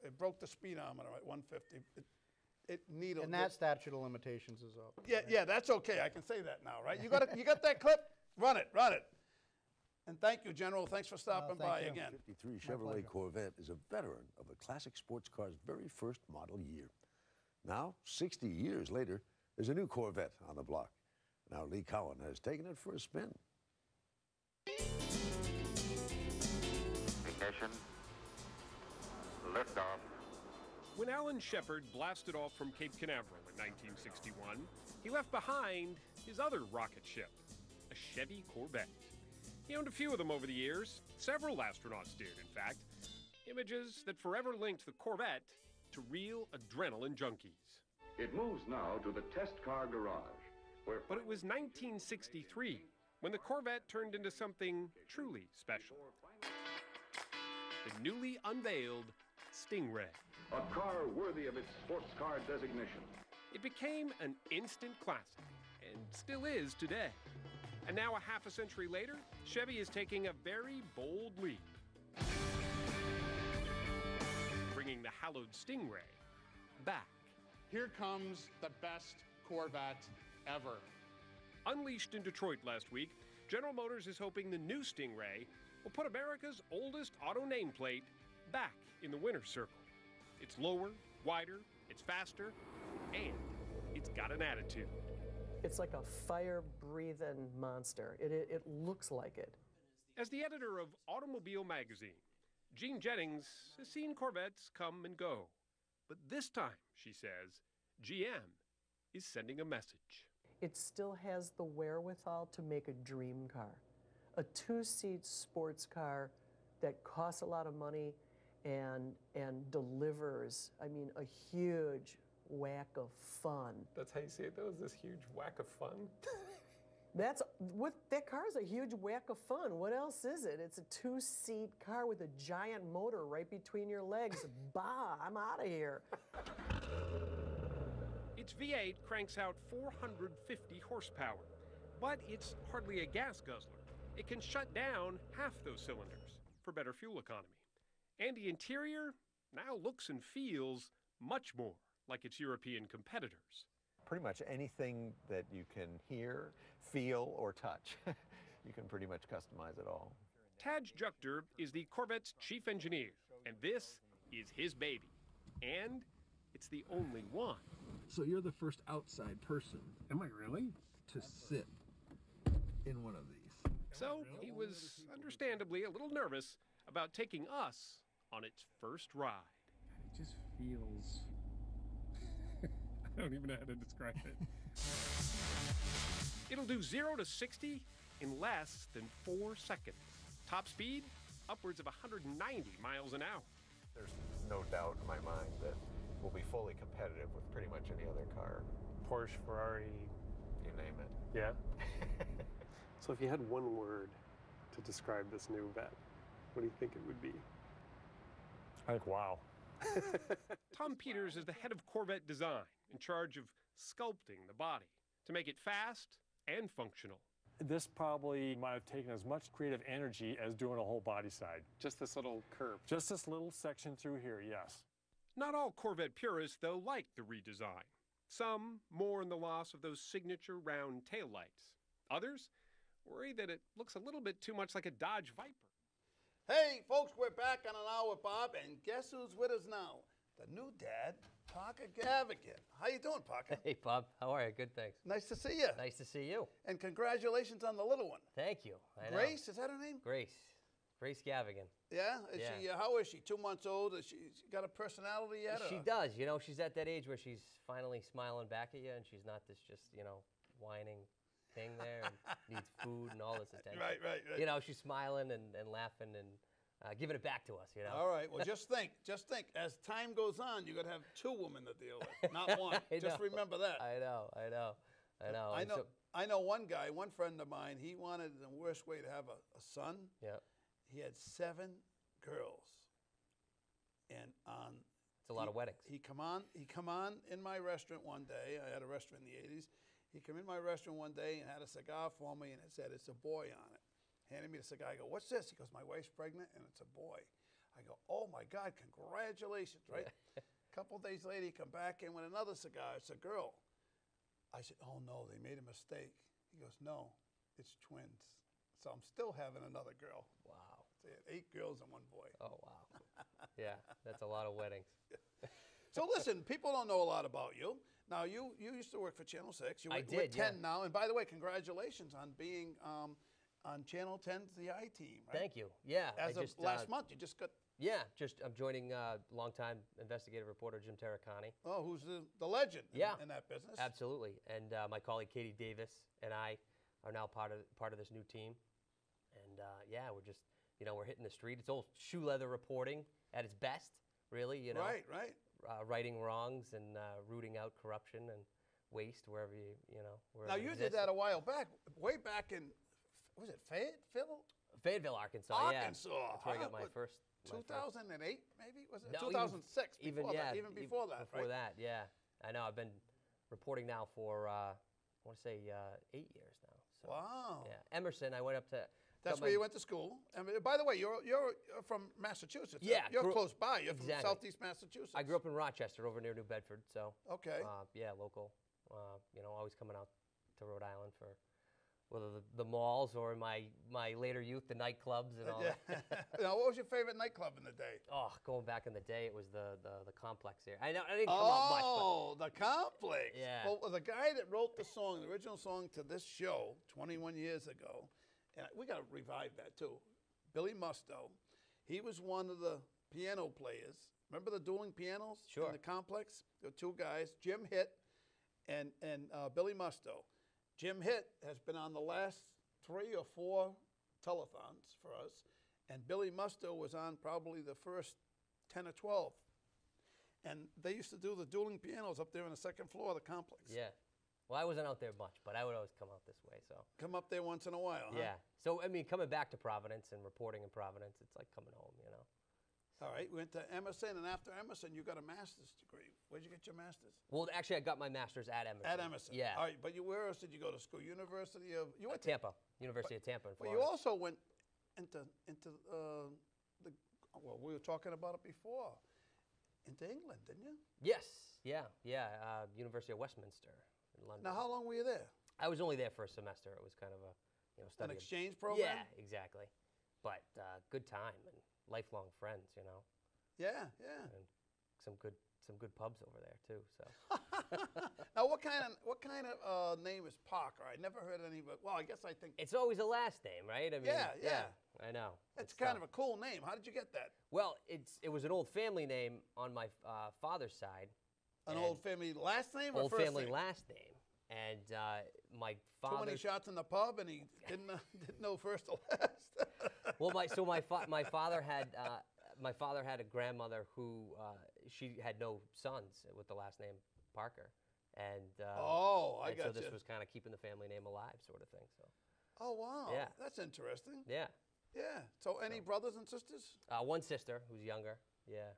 It broke the speedometer at 150. It needled. And that statute of limitations is up. Yeah, that's okay. I can say that now, right? You got that clip? Run it. And thank you, General. Thanks for stopping by you. again. 53 Chevrolet Corvette is a veteran of the classic sports car's very first model year. Now, 60 years later, there's a new Corvette on the block. Now Lee Cowan has taken it for a spin. Ignition. Liftoff. When Alan Shepard blasted off from Cape Canaveral in 1961, he left behind his other rocket ship, a Chevy Corvette. He owned a few of them over the years. Several astronauts did, in fact. Images that forever linked the Corvette to real adrenaline junkies. It moves now to the test car garage, where... But it was 1963 when the Corvette turned into something truly special. The newly unveiled Stingray. A car worthy of its sports car designation. It became an instant classic, and still is today. And now, a half a century later, Chevy is taking a very bold leap, bringing the hallowed Stingray back. Here comes the best Corvette ever. Unleashed in Detroit last week, General Motors is hoping the new Stingray will put America's oldest auto nameplate back in the winner's circle. It's lower, wider, it's faster, and it's got an attitude. It's like a fire-breathing monster. It looks like it. As the editor of Automobile Magazine, Jean Jennings has seen Corvettes come and go. But this time, she says, GM is sending a message. It still has the wherewithal to make a dream car. A two-seat sports car that costs a lot of money and delivers, I mean, a huge whack of fun. That's how you say it, though? Is this huge whack of fun? That car is a huge whack of fun. What else is it? It's a two-seat car with a giant motor right between your legs. Bah, I'm out of here. Its V8 cranks out 450 horsepower, but it's hardly a gas guzzler. It can shut down half those cylinders for better fuel economy. And the interior now looks and feels much more like its European competitors. Pretty much anything that you can hear, feel, or touch, you can pretty much customize it all. Taj Jukter is the Corvette's chief engineer, and this is his baby. And it's the only one. So you're the first outside person, am I really, to sit in one of these? So he was understandably a little nervous about taking us on its first ride. It just feels... I don't even know how to describe it. It'll do 0 to 60 in less than 4 seconds. Top speed, upwards of 190 miles an hour. There's no doubt in my mind that we'll be fully competitive with pretty much any other car. Porsche, Ferrari, you name it. Yeah. So if you had one word to describe this new vet, what do you think it would be? I think wow. Tom Peters is the head of Corvette design, in charge of sculpting the body to make it fast and functional. This probably might have taken as much creative energy as doing a whole body side. Just this little curve. Just this little section through here, yes. Not all Corvette purists, though, like the redesign. Some mourn the loss of those signature round taillights. Others worry that it looks a little bit too much like a Dodge Viper. Hey, folks, we're back on An Hour with Bob, and guess who's with us now? The new dad, Parker Gavigan. How you doing, Parker? Hey, Bob. How are you? Good, thanks. Nice to see you. Nice to see you. And congratulations on the little one. Thank you. I know. Grace, is that her name? Grace. Grace Gavigan. Yeah? Is Yeah. she? How is she? 2 months old? Is she got a personality yet? She or? does. You know, she's at that age where she's finally smiling back at you, and she's not this just, whining thing there and needs food and all this attention. Right. You know, she's smiling and laughing and giving it back to us, All right. Well, just think. As time goes on, you're going to have 2 women to deal with, not one. Just remember that. I know. I know one guy, one friend of mine, he wanted the worst way to have a son. Yeah. He had 7 girls. And it's a lot of weddings. He come on in my restaurant one day. I had a restaurant in the 80s. He come in my restaurant one day and had a cigar for me, and it said, "It's a boy" on it. Handed me the cigar. I go, "What's this?" He goes, "My wife's pregnant, and it's a boy." I go, "Oh, my God, congratulations," right? A couple days later, he come back in with another cigar. It's a girl. I said, "Oh, no, they made a mistake." He goes, "No, it's twins." So I'm still having another girl. Wow. So he had 8 girls and 1 boy. Oh, wow. Yeah, that's a lot of weddings. So listen, people don't know a lot about you. Now, you used to work for Channel 6. You're with 10 now. And by the way, congratulations on being on Channel 10's The I-Team, right? Thank you. Yeah. As of last month, you just got... Yeah, I'm joining longtime investigative reporter Jim Terracani. Oh, who's the legend in that business. Absolutely. And my colleague Katie Davis and I are now part of this new team. And we're just, we're hitting the street. It's old shoe leather reporting at its best, really, Right. Righting wrongs and rooting out corruption and waste wherever wherever Now, you did that a while back, way back in, was it Fayetteville? Fayetteville, Arkansas, Arkansas. Yeah. That's where I got my first. 2008, maybe? Was it? No, 2006, even before that, Before that, yeah. I know, I've been reporting now for, I want to say, 8 years now. So, wow. Yeah, Emerson, I went up to... That's where you went to school. I mean, by the way, you're from Massachusetts. Yeah. You're close by. You're exactly. from Southeast Massachusetts. I grew up in Rochester, over near New Bedford, so... Okay. Yeah, local. Always coming out to Rhode Island for whether the malls or in my later youth, the nightclubs and all that. Now, what was your favorite nightclub in the day? Oh, going back in the day, it was the Complex here. I didn't come out much. Oh, the Complex. Yeah. Well, the guy that wrote the song, the original song to this show 21 years ago, and we got to revive that too, Billy Musto. He was one of the piano players. Remember the dueling pianos Sure. in the Complex? There were two guys, Jim Hitt and Billy Musto. Jim Hitt has been on the last 3 or 4 telethons for us, and Billy Musto was on probably the first 10 or 12. And they used to do the dueling pianos up there on the second floor of the Complex. Yeah. Well, I wasn't out there much, but I would always come out this way. So. Come up there once in a while, huh? Yeah. So I mean, coming back to Providence and reporting in Providence, it's like coming home, you know. All right, we went to Emerson, and after Emerson, you got a master's degree. Where'd you get your master's? Well, actually, I got my master's at Emerson. At Emerson. Yeah. All right, but where else did you go to school? University of you went to Tampa, University of Tampa in But Florida. you also went into the well, we were talking about it before. Into England, didn't you? Yes. Yeah. University of Westminster in London. Now, how long were you there? I was only there for a semester. It was kind of a study. An exchange program. Yeah, exactly. But good time and lifelong friends, you know. Yeah. And some good pubs over there too. So. Now, what kind of name is Parker? I never heard any, but well, I guess I think it's always a last name, right? I mean, yeah. I know. It's kind of a cool name. How did you get that? Well, it was an old family name on my father's side. An old family last name or old first family name? last name, and my father. Too many shots in the pub, and he didn't know first or last. Well, my father had a grandmother who she had no sons with the last name Parker, and got so this you. was kind of keeping the family name alive, sort of thing. So. Oh wow, Yeah. That's interesting. Yeah. Yeah. So, any brothers and sisters? One sister who's younger. Yeah.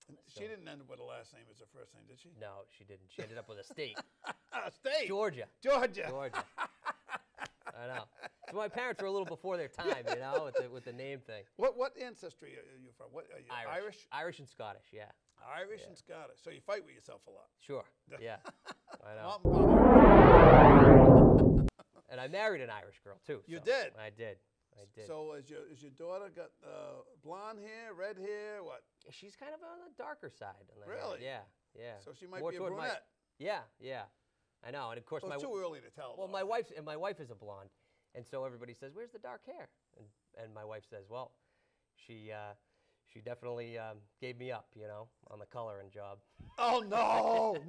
And she didn't end up with a last name as her first name, did she? No, she didn't. She ended up with a state. A state. Georgia. I know. So my parents were a little before their time, you know, with the name thing. What ancestry are you from? What are you? Irish? Irish and Scottish, yeah. Irish and Scottish. So you fight with yourself a lot. Sure. Yeah. I know. And I married an Irish girl too. You did? I did. So is your daughter got blonde hair, red hair, what? She's kind of on the darker side. Really? Yeah. So she might More be a toward brunette. Yeah. I know, and of course Well, it's too early to tell. Well, though. my wife is a blonde, and so everybody says, "Where's the dark hair?" And my wife says, "Well, she definitely gave me up, you know, on the coloring job." Oh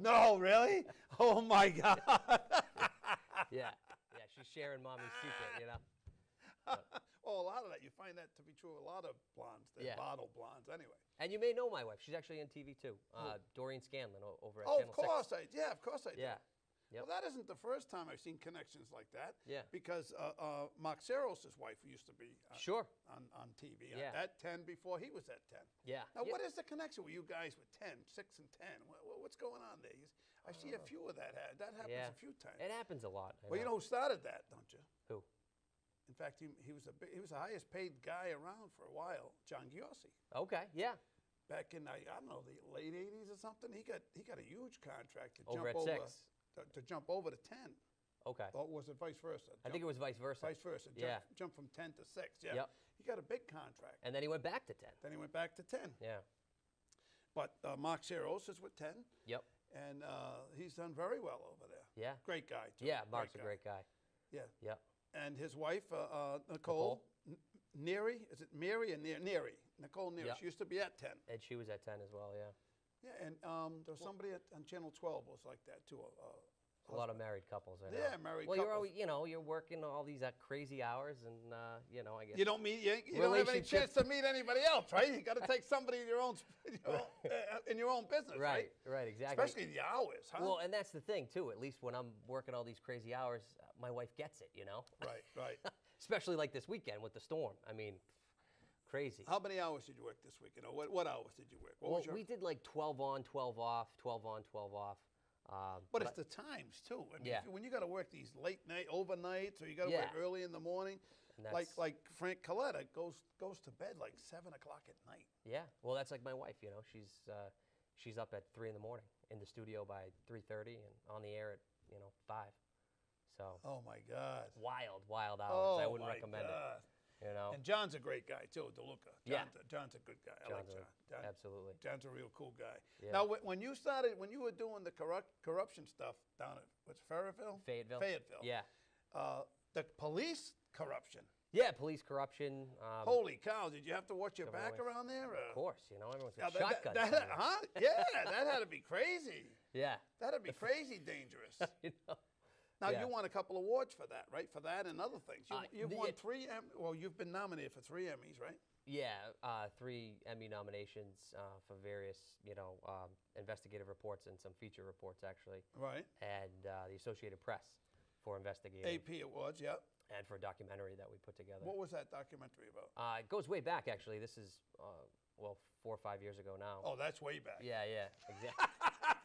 no, really? Oh my God. Yeah, she's sharing mommy's secret, you know. Well, a lot of that, you find that to be true. A lot of blondes, they're bottle blondes anyway. And you may know my wife. She's actually on TV too. Doreen Scanlon over at Oh, Channel of course 6. of course I do. Yeah. Yep. Well, that isn't the first time I've seen connections like that. Yeah. Because Mark Seros's wife used to be on TV at 10 before he was at 10. Yeah. Now, what is the connection with you guys with 10, 6 and 10? What's going on there? I see a few of that. That happens a few times. It happens a lot. Well, you know who started that, don't you? Who? In fact, he was the highest paid guy around for a while, John Giossi. Okay, yeah. Back in I don't know, the late '80s or something, he got a huge contract to Over jump at over 6. To jump over to 10. Okay. Or was it vice versa? I think it was vice versa. Vice versa. Jump from 10 to 6. Yeah. Yep. He got a big contract. And then he went back to 10. Then he went back to 10. Yeah. But Mark Seros is with 10. Yep. And he's done very well over there. Yeah. Great guy, too. Yeah, Mark's a great guy. Yeah. Yep. And his wife, Nicole Neary, is it Mary or Neary? Nicole Neary. Yep. She used to be at 10. And she was at 10 as well, yeah. Yeah, and there was somebody on Channel 12 was like that, too. A lot of married couples, I know. Yeah, married well, couples. you're always, you're working all these crazy hours, and I guess you don't have any chance to meet anybody else, right? You got to take somebody in your own business, right? Right, exactly. Especially the hours, huh? Well, and that's the thing too. At least when I'm working all these crazy hours, my wife gets it, you know. Right. Especially like this weekend with the storm. I mean, crazy. How many hours did you work this week? What hours did you work? We did like 12 on, 12 off, 12 on, 12 off. But it's the times too. I mean, when you got to work these late night overnights, or you got to work early in the morning, like Frank Coletta goes to bed like 7 o'clock at night. Yeah, well, that's like my wife. She's up at 3 in the morning in the studio by 3:30 and on the air at 5. So. Oh my God. Wild hours. Oh I wouldn't my recommend God. it. You know. And John's a great guy too, DeLuca. John's a good guy. I like John's John. absolutely. John's a real cool guy. Yeah. Now, when you were doing the corruption stuff down at Fayetteville? Fayetteville. Yeah. The police corruption. Yeah, police corruption. Holy cow! Did you have to watch your back away. around there? Of course, you know everyone's got Yeah, shotguns. huh? Yeah, that had to be crazy. Yeah. That'd be crazy dangerous. You know? Now, Yeah. you won a couple awards for that, right? For that and other things. You've won yeah. 3 well, you've been nominated for 3 Emmys, right? Yeah, 3 Emmy nominations for various, investigative reports and some feature reports, actually. Right. And the Associated Press for investigative. AP Awards, yep. And for a documentary that we put together. What was that documentary about? It goes way back, actually. This is, 4 or 5 years ago now. Oh, that's way back. Yeah, exactly.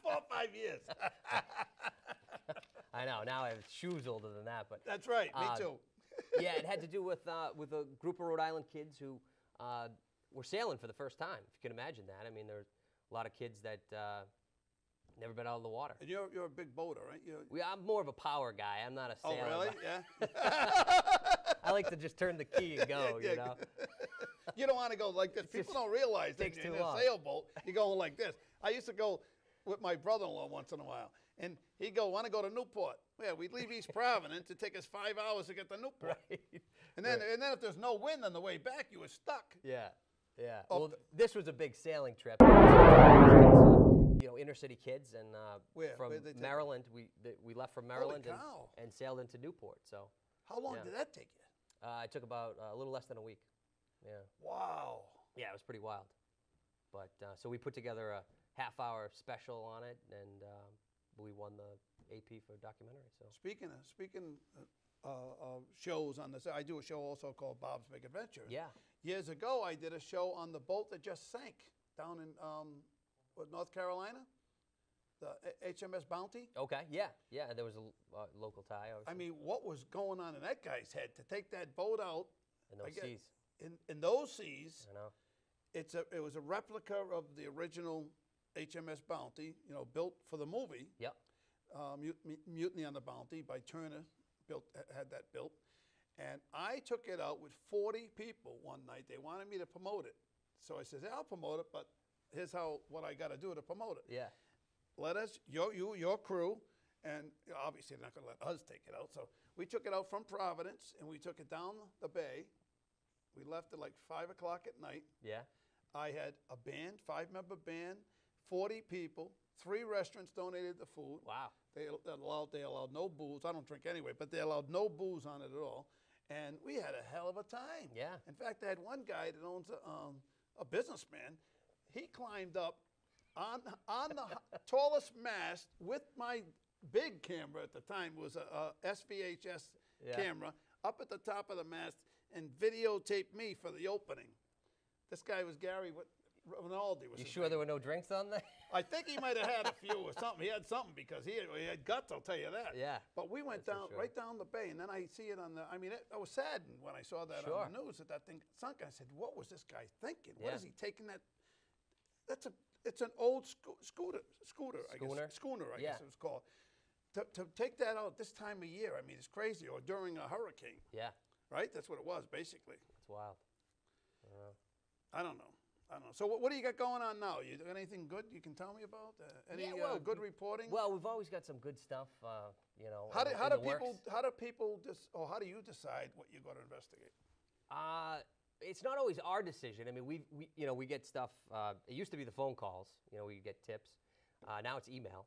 4 or 5 years. I know. Now I have shoes older than that, but that's right. Me too. Yeah, it had to do with a group of Rhode Island kids who were sailing for the first time. If you can imagine that. I mean, there's a lot of kids that never been out of the water. And you're a big boater, right? I'm more of a power guy. I'm not a sailor. Oh, really? Yeah. I like to just turn the key and go. Yeah. You know. You don't want to go like this. People don't realize that in a sailboat, you're going like this. I used to go with my brother-in-law once in a while, and he'd go, want to go to Newport. Yeah, we'd leave East Providence. It'd take us 5 hours to get to Newport. Right. And then if there's no wind on the way back, you were stuck. Yeah. Oh, Well, this was a big sailing trip. Inner city kids, and from Maryland, we left from Maryland and sailed into Newport. So. How long did that take you? It took about a little less than a week. Yeah. Wow. Yeah, it was pretty wild. But so we put together a half-hour special on it, and we won the AP for documentary. So speaking of shows on this, I do a show also called Bob's Big Adventure. Yeah. Years ago, I did a show on the boat that just sank down in North Carolina, the HMS Bounty. Okay. Yeah. There was a local tie. Obviously. I mean, what was going on in that guy's head to take that boat out in those seas? In those seas. I know. It was a replica of the original HMS Bounty, built for the movie. Yep. Mutiny on the Bounty by Turner had that built. And I took it out with 40 people one night. They wanted me to promote it. So I said, yeah, I'll promote it, but here's what I got to do to promote it. Yeah. Let us, your crew, and obviously they're not going to let us take it out. So we took it out from Providence, and we took it down the bay. We left at like 5 o'clock at night. Yeah. I had a band, 5-member band, 40 people, 3 restaurants donated the food. Wow. They allowed no booze. I don't drink anyway, but they allowed no booze on it at all. And we had a hell of a time. Yeah. In fact, I had one guy that owns a businessman. He climbed up on the tallest mast with my big camera at the time. Was a SVHS camera up at the top of the mast and videotaped me for the opening. This guy was Gary Rinaldi. You sure there were no drinks on there? I think he might have had a few or something. He had something because he had guts, I'll tell you that. Yeah. But we went right down the bay, and then I see it on the, I was saddened when I saw that on the news that thing sunk. I said, what was this guy thinking? What is he taking that? It's an old schooner, I guess. Schooner, I guess it was called. To take that out this time of year, I mean, it's crazy. Or during a hurricane. Yeah. Right? That's what it was, basically. It's wild. I don't know. So what do you got going on now? You got anything good you can tell me about? Any good reporting? Well, we've always got some good stuff. How do you decide what you're going to investigate? It's not always our decision. I mean, we get stuff. It used to be the phone calls. We get tips. Now it's email.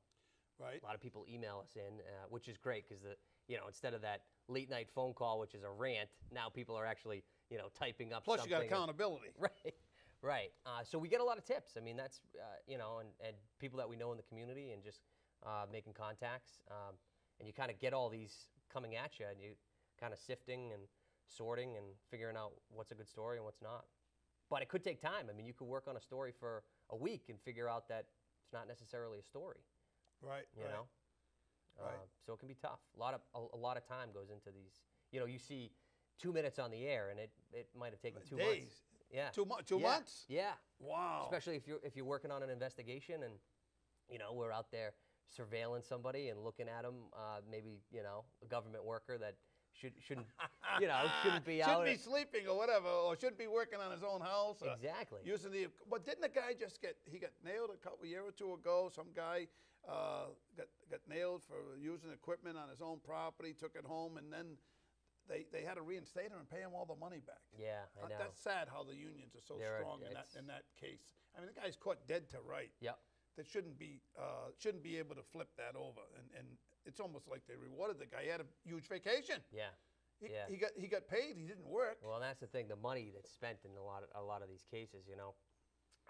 Right. A lot of people email us in, which is great because instead of that late night phone call, which is a rant, now people are actually typing up. Plus, something. You got accountability. Right. So we get a lot of tips. I mean, that's and people that we know in the community, and just making contacts, and you kind of get all these coming at you, and you kind of sifting and sorting and figuring out what's a good story and what's not. But it could take time. I mean, you could work on a story for a week and figure out that it's not necessarily a story. Right. You know. Right. So it can be tough. A lot of time goes into these. You see 2 minutes on the air, and it might have taken 2 months. Yeah. 2 months? Yeah. Wow. Especially if you're working on an investigation, and we're out there surveilling somebody and looking at them, maybe, a government worker that shouldn't, shouldn't be out. Shouldn't be sleeping or whatever, or shouldn't be working on his own house. Exactly. Using but didn't the guy just got nailed a year or two ago? Some guy got nailed for using equipment on his own property, took it home, and then they had to reinstate him and pay him all the money back. Yeah, I know. That's sad how the unions are so strong in that case. I mean, the guy's caught dead to right. Yep. That shouldn't be able to flip that over, and it's almost like they rewarded the guy. He had a huge vacation. Yeah. He got paid. He didn't work. Well, that's the thing. The money that's spent in a lot of these cases.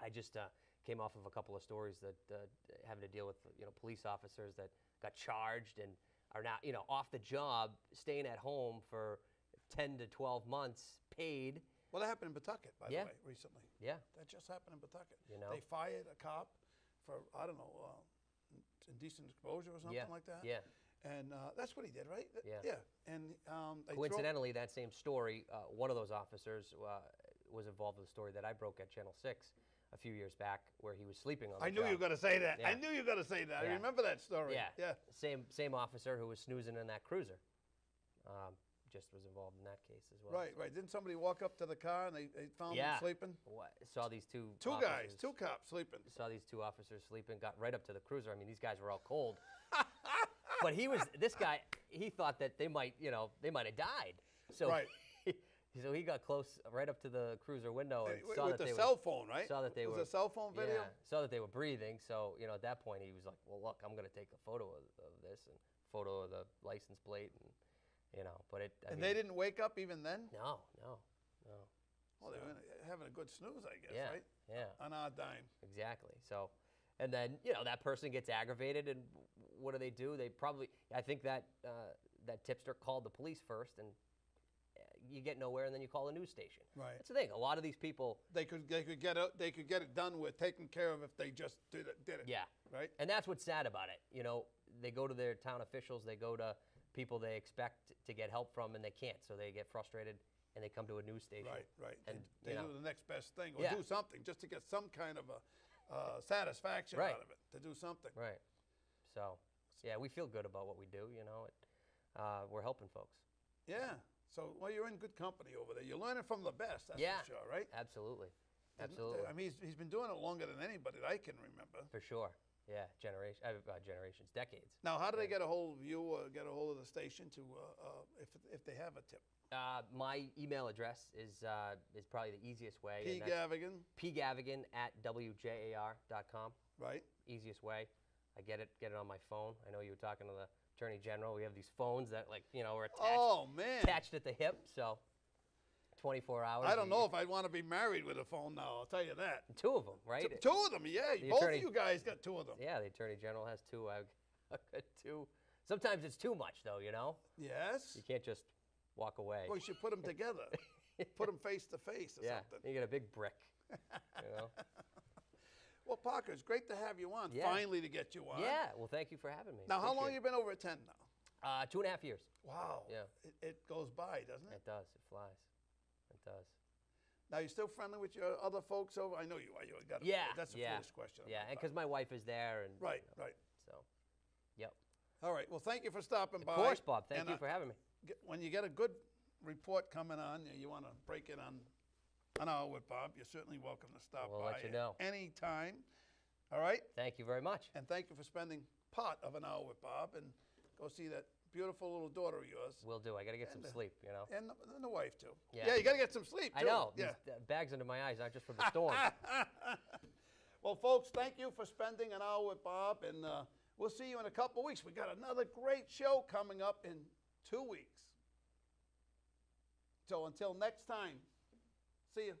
I just came off of a couple of stories that having to deal with police officers that got charged and are now off the job, staying at home for 10 to 12 months paid. Well, that happened in Pawtucket, by the way, recently. Yeah. That just happened in Pawtucket. They fired a cop for, I don't know, indecent exposure or something like that. Yeah. And that's what he did, right? Yeah. And coincidentally, that same story, one of those officers was involved with a story that I broke at Channel 6 a few years back, where he was sleeping on the I knew job. you were going to say that. Yeah. I knew you were going to say that. Yeah. I remember that story. Yeah. Same officer who was snoozing in that cruiser. Just was involved in that case as well. Right. Didn't somebody walk up to the car and they found him sleeping? Saw these two cops sleeping. Saw these two officers sleeping, got right up to the cruiser. I mean, these guys were all cold. But this guy, he thought that they might have died. So so he got close right up to the cruiser window and saw with that the they cell phone, right? Saw that they were a cell phone video. Yeah, saw that they were breathing. So at that point he was like, "Well, look, I'm going to take a photo of this and photo of the license plate and." But I mean, they didn't wake up even then? No. Well, they were having a good snooze, I guess, right? Yeah. On our dime. Exactly. So, and then, that person gets aggravated, and what do? They probably, I think that tipster called the police first, and you get nowhere, and then you call a news station. Right. That's the thing. A lot of these people. They could get it done with, taken care of if they just did it. Yeah. Right. And that's what's sad about it. They go to their town officials, they go to people they expect to get help from, and they can't, so they get frustrated and they come to a news station. Right. And they do the next best thing, or do something just to get some kind of a satisfaction out of it, to do something. Right. So, yeah, we feel good about what we do. We're helping folks. Yeah. So, you're in good company over there. You're learning from the best. That's for sure, right? Absolutely. I mean, he's been doing it longer than anybody that I can remember. For sure. Yeah, generations, decades. Now, how do they get a hold of you or get a hold of the station to if they have a tip? My email address is probably the easiest way. Gavigan. pgavigan@wjar.com. Right. Easiest way. I get it on my phone. I know you were talking to the Attorney General. We have these phones that are attached at the hip. So 24 hours. I don't know if I'd want to be married with a phone now, I'll tell you that. Two of them, right? Two of them, yeah. Both of you guys got two of them. Yeah, the Attorney General has two. I've got two. Sometimes it's too much, though, Yes. You can't just walk away. Well, you should put them together. Put them face to face or something. You get a big brick, Well, Parker, it's great to have you on, finally to get you on. Yeah, well, thank you for having me. Now, how long have you been over at 10 now? 2.5 years. Wow. Yeah. It goes by, doesn't it? It does. It flies. It does. Now, you still friendly with your other folks over? I know you are. That's a foolish question. Yeah, and because my wife is there. And right. So, yep. All right. Well, thank you for stopping by. Of course, Bob. Thank you for having me. When you get a good report coming on, you want to break it on an hour with Bob, you're certainly welcome to stop by. We'll let you know. Anytime. All right? Thank you very much. And thank you for spending part of an hour with Bob, and go see that beautiful little daughter of yours. Will do. I got to get some sleep, And the wife, too. Yeah, you got to get some sleep, too. I know. Yeah. These bags under my eyes, not just from the storm. Well, folks, thank you for spending an hour with Bob, and we'll see you in a couple of weeks. We got another great show coming up in 2 weeks. So until next time, see you.